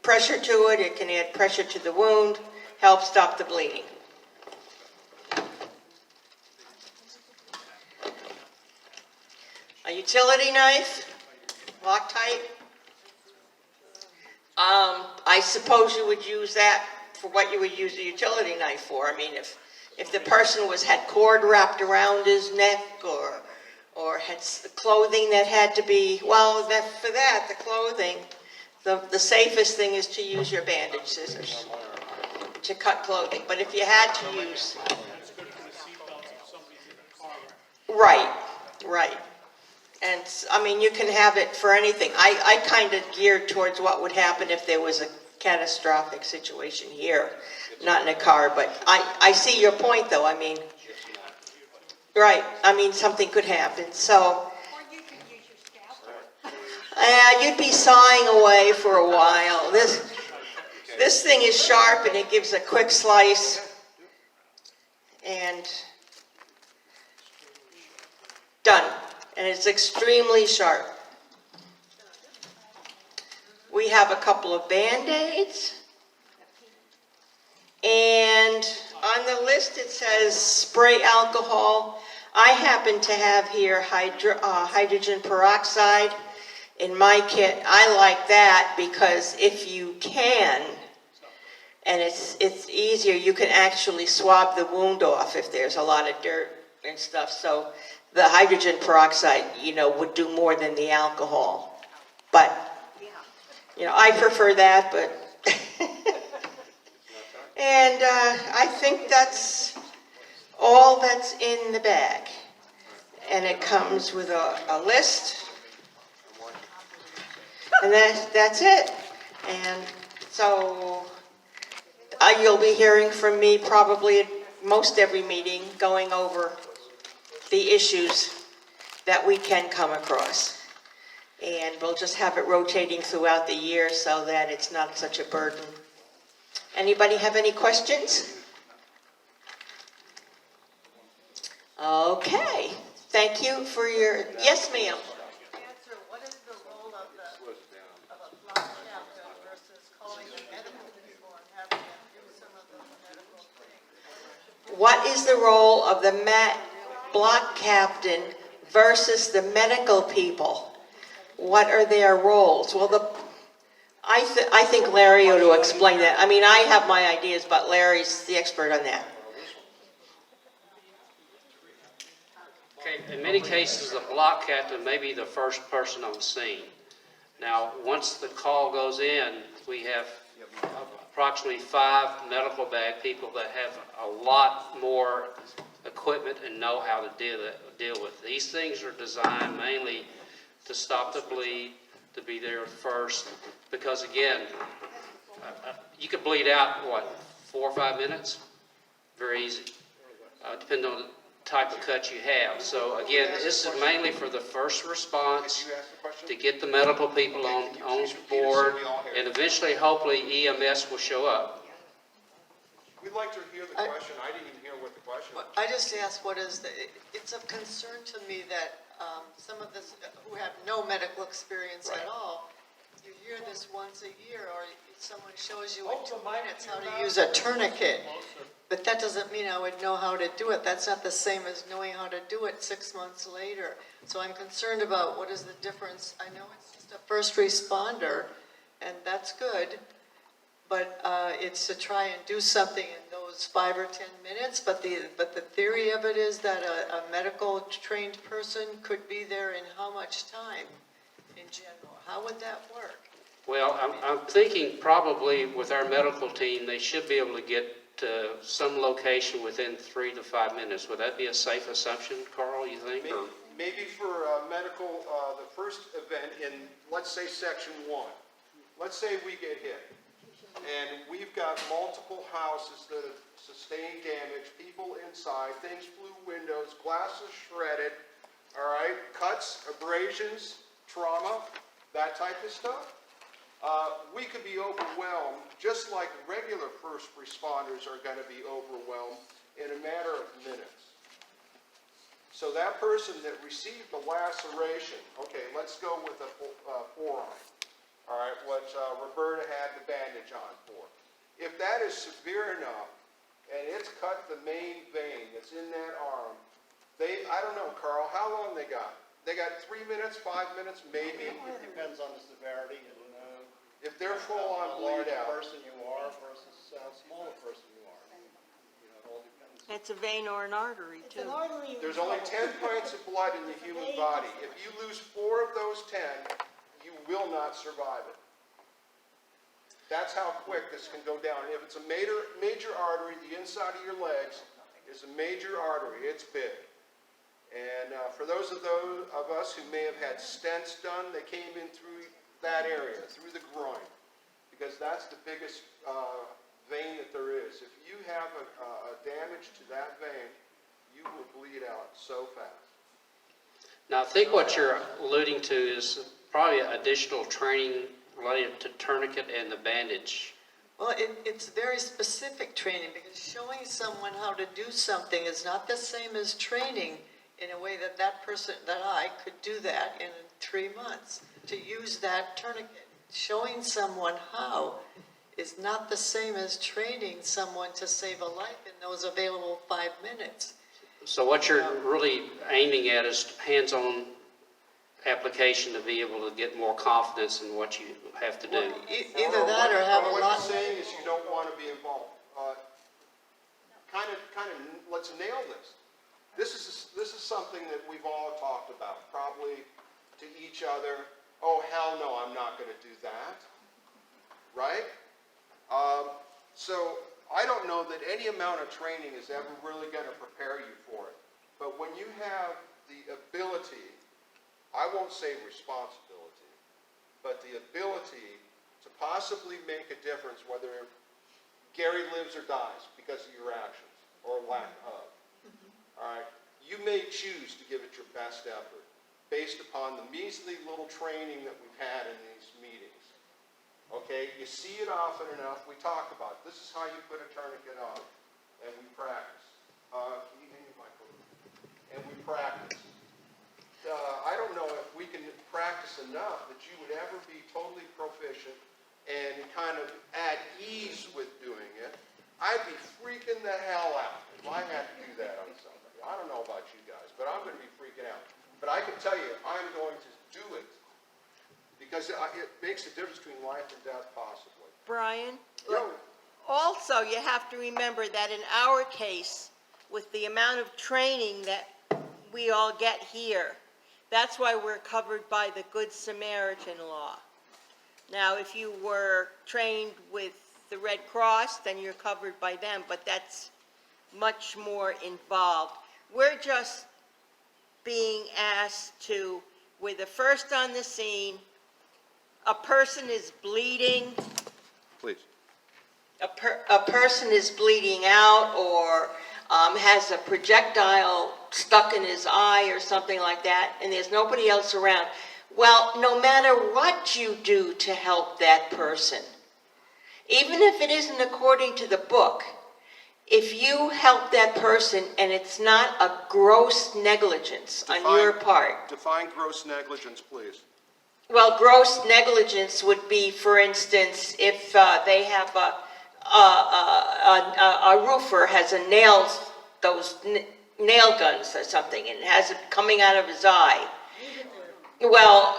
pressure to it. It can add pressure to the wound, help stop the bleeding. A utility knife, Loctite. I suppose you would use that for what you would use a utility knife for. I mean, if If the person had cord wrapped around his neck or had clothing that had to be, well, the clothing, the safest thing is to use your bandage scissors to cut clothing. But if you had to use... Right, right. And, I mean, you can have it for anything. I kind of geared towards what would happen if there was a catastrophic situation here, not in a car, but I see your point, though. I mean, right, I mean, something could happen, so. Or you could use your scalpel. You'd be sawing away for a while. This thing is sharp and it gives a quick slice. And done. And it's extremely sharp. We have a couple of Band-Aids. And on the list it says spray alcohol. I happen to have here hydrogen peroxide in my kit. I like that because if you can, and it's easier, you can actually swab the wound off if there's a lot of dirt and stuff. So the hydrogen peroxide, would do more than the alcohol. But, I prefer that, but... And I think that's all that's in the bag. And it comes with a list. And that's it. And so you'll be hearing from me probably at most every meeting going over the issues that we can come across. And we'll just have it rotating throughout the year so that it's not such a burden. Anybody have any questions? Okay. Thank you for your, yes, ma'am. Answer, what is the role of a block captain versus calling the medical people and having them do some of the medical things? What is the role of the block captain versus the medical people? What are their roles? Well, I think Larry ought to explain that. I mean, I have my ideas, but Larry's the expert on that. Okay, in many cases, the block captain may be the first person on scene. Now, once the call goes in, we have approximately 5 medical bag people that have a lot more equipment and know how to deal with. These things are designed mainly to stop the bleed, to be there first, because again, you could bleed out, 4 or 5 minutes? Very easy, depending on the type of cut you have. So again, this is mainly for the first response, to get the medical people on board, and eventually, hopefully, EMS will show up. We'd like to hear the question. I didn't even hear what the question was. I just asked it's of concern to me that some of us who have no medical experience at all, you hear this once a year, or someone shows you in 2 minutes how to use a tourniquet. But that doesn't mean I would know how to do it. That's not the same as knowing how to do it 6 months later. So I'm concerned about what is the difference. I know it's just a first responder, and that's good, but it's to try and do something in those 5 or 10 minutes. But the theory of it is that a medical trained person could be there in how much time in general? How would that work? Well, I'm thinking probably with our medical team, they should be able to get to some location within 3 to 5 minutes. Would that be a safe assumption, Carl, you think? Maybe for medical, the first event in, let's say, section 1. Let's say we get hit, and we've got multiple houses that have sustained damage, people inside, things flew windows, glass is shredded, all right, cuts, abrasions, trauma, that type of stuff. We could be overwhelmed, just like regular first responders are going to be overwhelmed in a matter of minutes. So that person that received the laceration, okay, let's go with the forearm, all right, what Roberta had the bandage on for. If that is severe enough, and it's cut the main vein that's in that arm, I don't know, Carl, how long they got? They got 3 minutes, 5 minutes, maybe? It depends on the severity and if they're full on how large bleed a out. person you are versus how small a person you are. It all depends It's a vein or an artery, It's an artery. you're There's only in 10 trouble. pints of blood in the human body. If you lose 4 of those 10, you will not survive it. That's how quick this can go down. If it's a major artery, the inside of your legs is a major artery. It's big. And for those of us who may have had stents done, they came in through that area, through the groin, because that's the biggest vein that there is. If you have a damage to that vein, you will bleed out so fast. Now, I think what you're alluding to is probably additional training related to tourniquet and the bandage. Well, it's very specific training, because showing someone how to do something is not the same as training in a way that that person, that I could do that in 3 months, to use that tourniquet. Showing someone how is not the same as training someone to save a life in those available 5 minutes. So what you're really aiming at is hands-on application to be able to get more confidence in what you have to do. Either that or have a What lot. you're saying is you don't want to be involved. Kind of, let's nail this. This is something that we've all talked about, probably to each other. Oh, hell no, I'm not going to do that. Right? So I don't know that any amount of training is ever really going to prepare you for it. But when you have the ability, I won't say responsibility, but the ability to possibly make a difference, whether Gary lives or dies because of your actions or lack of. All right? You may choose to give it your best effort based upon the measly little training that we've had in these meetings. Okay? You see it often enough. We talk about it. This is how you put a tourniquet on, and we practice. Can you hand me my phone? And we practice. I don't know if we can practice enough that you would ever be totally proficient and kind of at ease with doing it. I'd be freaking the hell out if I had to do that on somebody. I don't know about you guys, but I'm going to be freaking out. But I can tell you, I'm going to do it because it makes a difference between life and death, possibly. Brian? Yo, Also, you have to remember that in our case, with the amount of training that we all get here, that's why we're covered by the Good Samaritan Law. Now, if you were trained with the Red Cross, then you're covered by them, but that's much more involved. We're just being asked to, we're the first on the scene, a person is bleeding, Please. a person is bleeding out or has a projectile stuck in his eye or something like that, and there's nobody else around. Well, no matter what you do to help that person, even if it isn't according to the book, if you help that person and it's not a gross negligence on your part. Define gross negligence, please. Well, gross negligence would be, for instance, if they have a roofer has those nail guns or something, and has it coming out of his eye. Well,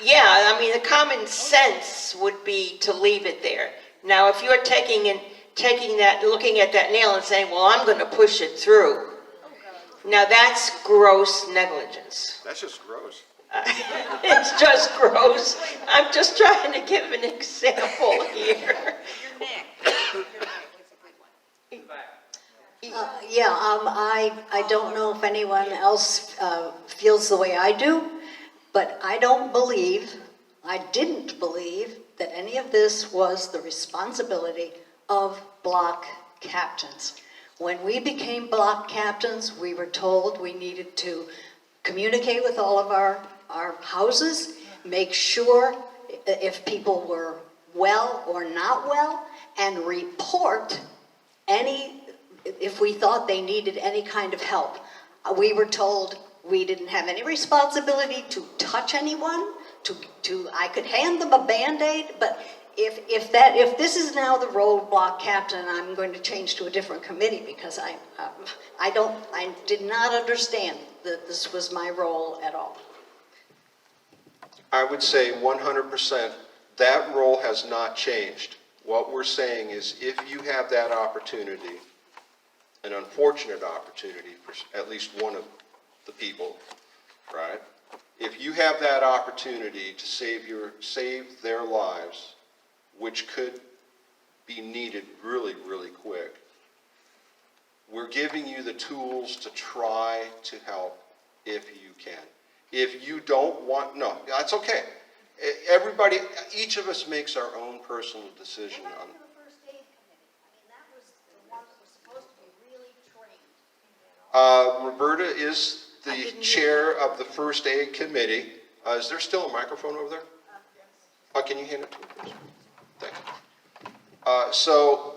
yeah, I mean, the common sense would be to leave it there. Now, if you're taking that, looking at that nail and saying, well, I'm going to push it through. Now, that's gross negligence. That's just gross. It's just gross. I'm just trying to give an example here. I don't know if anyone else feels the way I do, but I didn't believe that any of this was the responsibility of block captains. When we became block captains, we were told we needed to communicate with all of our houses, make sure if people were well or not well, and report if we thought they needed any kind of help. We were told we didn't have any responsibility to touch anyone, I could hand them a Band-Aid, but if this is now the role of block captain, I'm going to change to a different committee because I did not understand that this was my role at all. I would say 100% that role has not changed. What we're saying is if you have that opportunity, an unfortunate opportunity for at least one of the people, right? If you have that opportunity to save their lives, which could be needed really, really quick, we're giving you the tools to try to help if you can. If you don't want, no, that's okay. Everybody, each of us makes our own personal decision on. first aid committee? I mean, that was the one that was supposed to be really trained. Roberta is the chair of the first aid committee. Is there still a microphone over there? Can you hand it to me, please? Thank you. So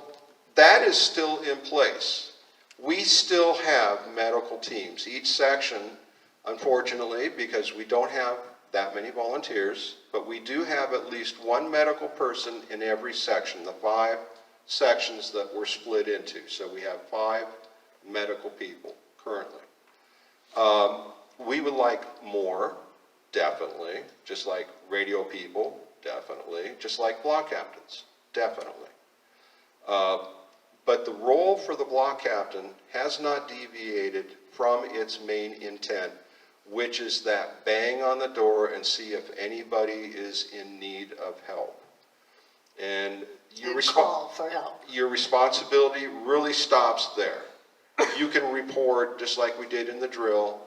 that is still in place. We still have medical teams. Each section, unfortunately, because we don't have that many volunteers, but we do have at least one medical person in every section, the 5 sections that we're split into. So we have 5 medical people currently. We would like more, definitely, just like radio people, definitely, just like block captains, definitely. But the role for the block captain has not deviated from its main intent, which is that bang on the door and see if anybody is in need of help. And Call for help. your responsibility really stops there. You can report, just like we did in the drill,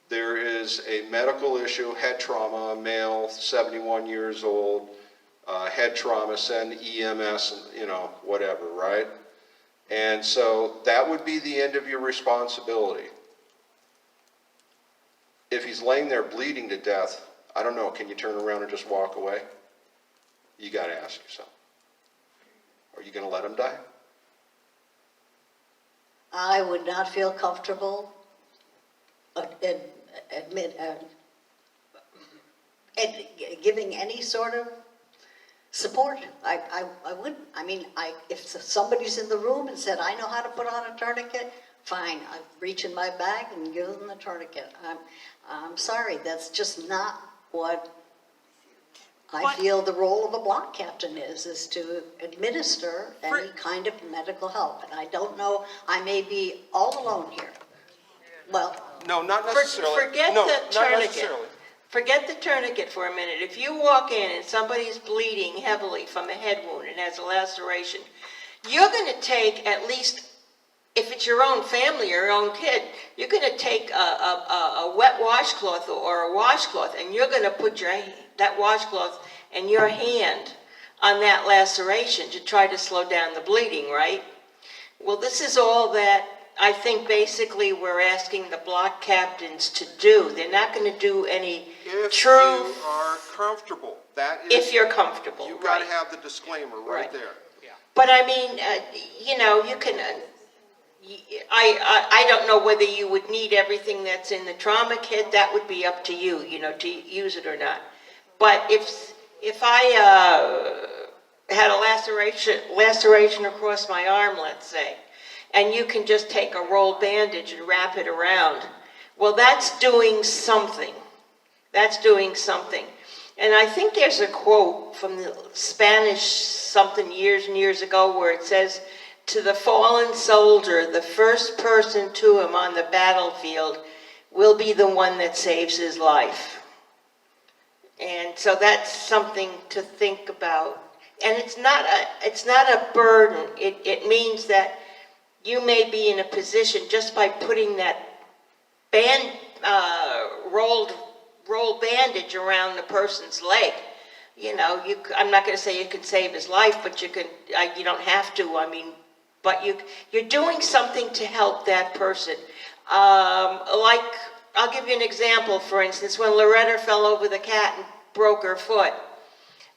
there is a medical issue, head trauma, a male, 71 years old, head trauma, send EMS, and, whatever, right? And so that would be the end of your responsibility. If he's laying there bleeding to death, I don't know, can you turn around and just walk away? You got to ask yourself. Are you going to let him die? I would not feel comfortable giving any sort of support. I wouldn't. I mean, if somebody's in the room and said, I know how to put on a tourniquet, fine, I reach in my bag and give them the tourniquet. I'm sorry, that's just not what I feel the role of a block captain is to administer any kind of medical help. And I don't know, I may be all alone here. Well, No, not necessarily. Forget No, the not tourniquet. necessarily. Forget the tourniquet for a minute. If you walk in and somebody's bleeding heavily from a head wound and has a laceration, you're going to take at least, if it's your own family or your own kid, you're going to take a wet washcloth or a washcloth, and you're going to put that washcloth and your hand on that laceration to try to slow down the bleeding, right? Well, this is all that I think basically we're asking the block captains to do. They're not going to do any If true... you are comfortable, that is... If you're comfortable, You got to right. have the disclaimer right Right. there. But I mean, you can... I don't know whether you would need everything that's in the trauma kit. That would be up to you, to use it or not. But if I had a laceration across my arm, let's say, and you can just take a rolled bandage and wrap it around, well, that's doing something. That's doing something. And I think there's a quote from the Spanish something years and years ago where it says, to the fallen soldier, the first person to him on the battlefield will be the one that saves his life. And so that's something to think about. And it's not a burden. It means that you may be in a position just by putting that rolled bandage around the person's leg. I'm not going to say you can save his life, but you don't have to. But you're doing something to help that person. I'll give you an example, for instance, when Loretta fell over the cat and broke her foot.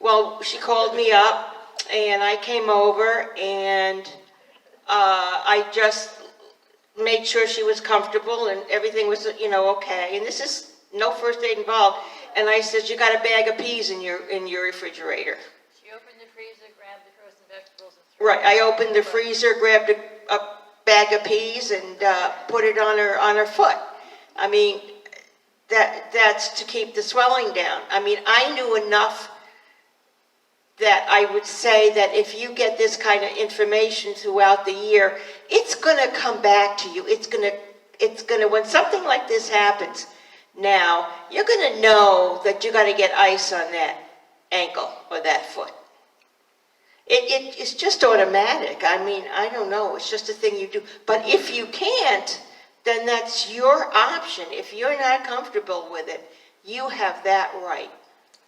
Well, she called me up, and I came over, and I just made sure she was comfortable, and everything was, okay. And this is no first aid involved. And I said, you got a bag of peas in your refrigerator. She opened the freezer, grabbed the frozen vegetables, and threw Right, I opened the freezer, grabbed a bag of peas, and put it on her foot. That's to keep the swelling down. I knew enough that I would say that if you get this kind of information throughout the year, it's going to come back to you. It's going to, when something like this happens, now, you're going to know that you got to get ice on that ankle or that foot. It's just automatic. I mean, I don't know. It's just a thing you do. But if you can't, then that's your option. If you're not comfortable with it, you have that right.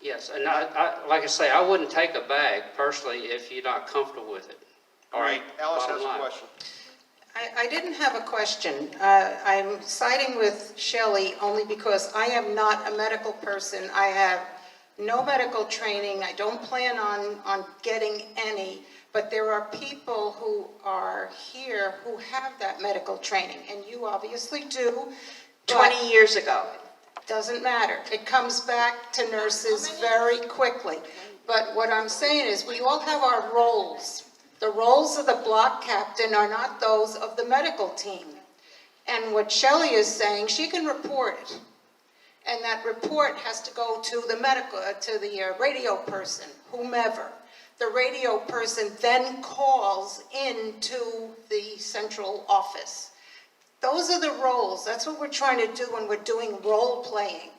Yes, and like I say, I wouldn't take a bag personally if you're not comfortable with it. All right, Alice bottom has a line. question. I didn't have a question. I'm siding with Shelley only because I am not a medical person. I have no medical training. I don't plan on getting any, but there are people who are here who have that medical training, and you obviously do. 20 years ago. Doesn't matter. It comes back to nurses very quickly. But what I'm saying is we all have our roles. The roles of the block captain are not those of the medical team. And what Shelley is saying, she can report it. And that report has to go to the radio person, whomever. The radio person then calls into the central office. Those are the roles. That's what we're trying to do when we're doing role playing.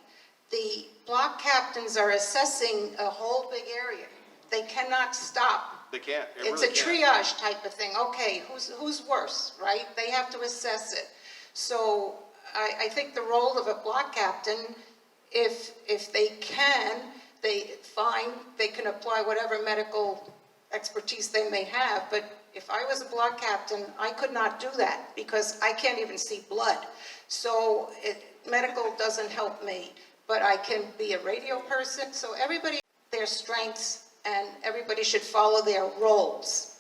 The block captains are assessing a whole big area. They cannot stop. They can't. It's a triage type of thing. Okay, who's worse, right? They have to assess it. So I think the role of a block captain, if they can, they can apply whatever medical expertise they may have, but if I was a block captain, I could not do that because I can't even see blood. So medical doesn't help me, but I can be a radio person. So everybody has their strengths and everybody should follow their roles.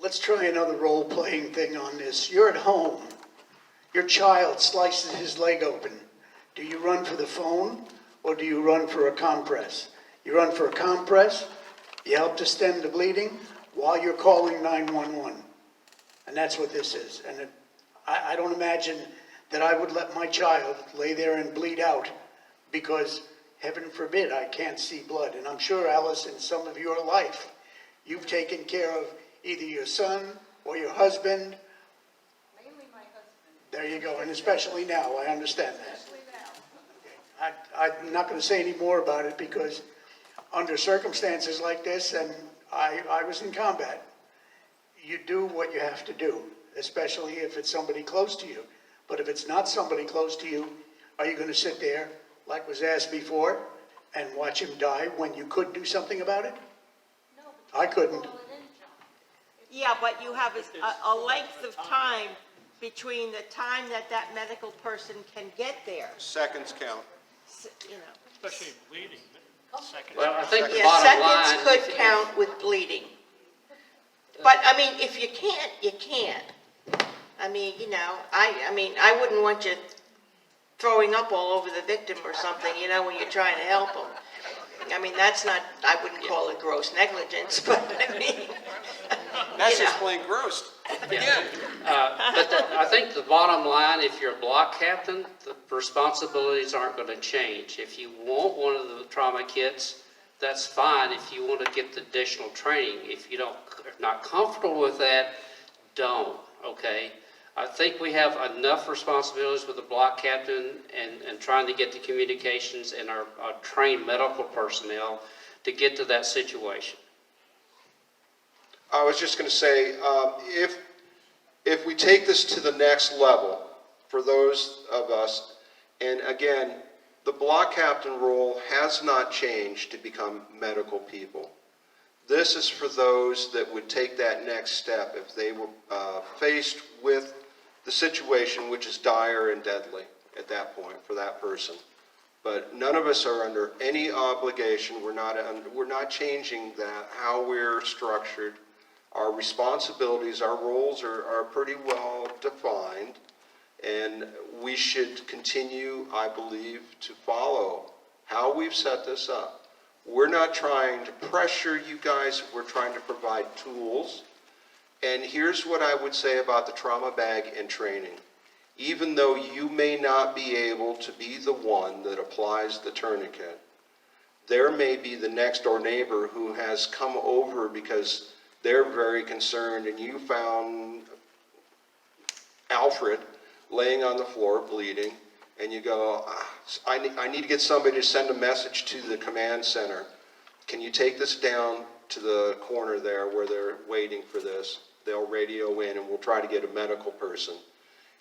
Let's try another role-playing thing on this. You're at home. Your child slices his leg open. Do you run for the phone or do you run for a compress? You run for a compress, you help to stem the bleeding while you're calling 911. And that's what this is. And I don't imagine that I would let my child lay there and bleed out because, heaven forbid, I can't see blood. And I'm sure, Alice, in some of your life, you've taken care of either your son or your husband. Mainly my husband. There you go, and especially now, I understand that. I'm not going to say any more about it because under circumstances like this, and I was in combat, you do what you have to do, especially if it's somebody close to you. But if it's not somebody close to you, are you going to sit there, like was asked before, and watch him die when you could do something about it? No, I couldn't. Yeah, but you have a length of time between the time that medical person can get there. Seconds count. You know. Especially bleeding. Seconds. Well, I think the Yeah, bottom line. seconds could count with bleeding. But, I mean, if you can't, you can't. I mean, you know, I wouldn't want you throwing up all over the victim or something, you know, when you're trying to help them. I mean, that's not, I wouldn't call it gross negligence, but I mean. That's you just know. plain gross. Yeah. I think the bottom line, if you're a block captain, the responsibilities aren't going to change. If you want one of the trauma kits, that's fine if you want to get the additional training. If you are not comfortable with that, don't, okay? I think we have enough responsibilities with the block captain and trying to get the communications and our trained medical personnel to get to that situation. I was just going to say, if we take this to the next level, for those of us, and again, the block captain role has not changed to become medical people. This is for those that would take that next step if they were faced with the situation which is dire and deadly at that point for that person. But none of us are under any obligation. We're not changing that, how we're structured. Our responsibilities, our roles are pretty well defined, and we should continue, I believe, to follow how we've set this up. We're not trying to pressure you guys, we're trying to provide tools. And here's what I would say about the trauma bag and training. even though you may not be able to be the one that applies the tourniquet, there may be the next door neighbor who has come over because they're very concerned, and you found Alfred laying on the floor bleeding, and you go, I need to get somebody to send a message to the command center. Can you take this down to the corner there where they're waiting for this? They'll radio in and we'll try to get a medical person.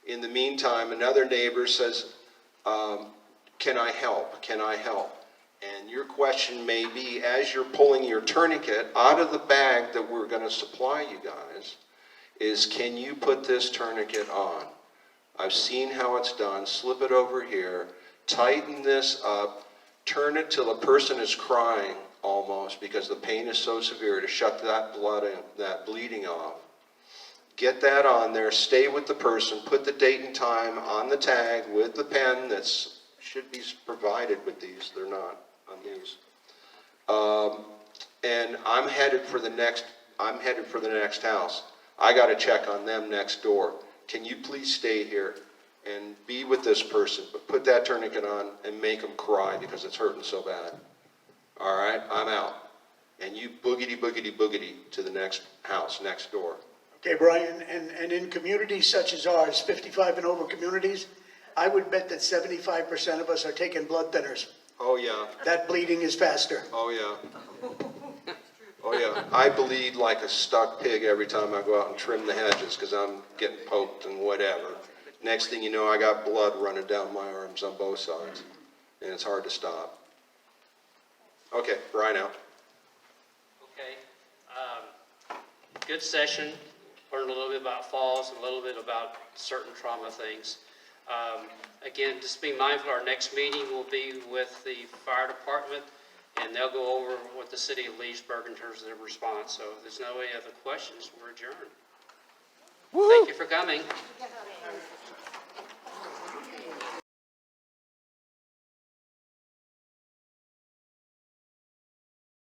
In the meantime, another neighbor says, can I help? Can I help? And your question may be, as you're pulling your tourniquet out of the bag that we're going to supply you guys, is can you put this tourniquet on? I've seen how it's done. Slip it over here, tighten this up, turn it till the person is crying almost because the pain is so severe, to shut that that bleeding off. Get that on there, stay with the person, put the date and time on the tag with the pen that's should be provided with these. They're not on these. And I'm headed for the next house. I got to check on them next door. Can you please stay here and be with this person, but put that tourniquet on and make them cry because it's hurting so bad. All right, I'm out. And you boogity, boogity, boogity to the next house next door. Okay, Brian, and in communities such as ours, 55 and over communities, I would bet that 75% of us are taking blood thinners. Oh, yeah. That bleeding is faster. Oh, yeah. Oh, yeah. I bleed like a stuck pig every time I go out and trim the hedges because I'm getting poked and whatever. Next thing you know, I got blood running down my arms on both sides, and it's hard to stop. Okay, Brian out. Okay. Good session. Learned a little bit about falls, and a little bit about certain trauma things. Again, just be mindful, our next meeting will be with the fire department, and they'll go over with the city of Leesburg in terms of their response. So if there's no any other questions, we're adjourned. Thank you for coming.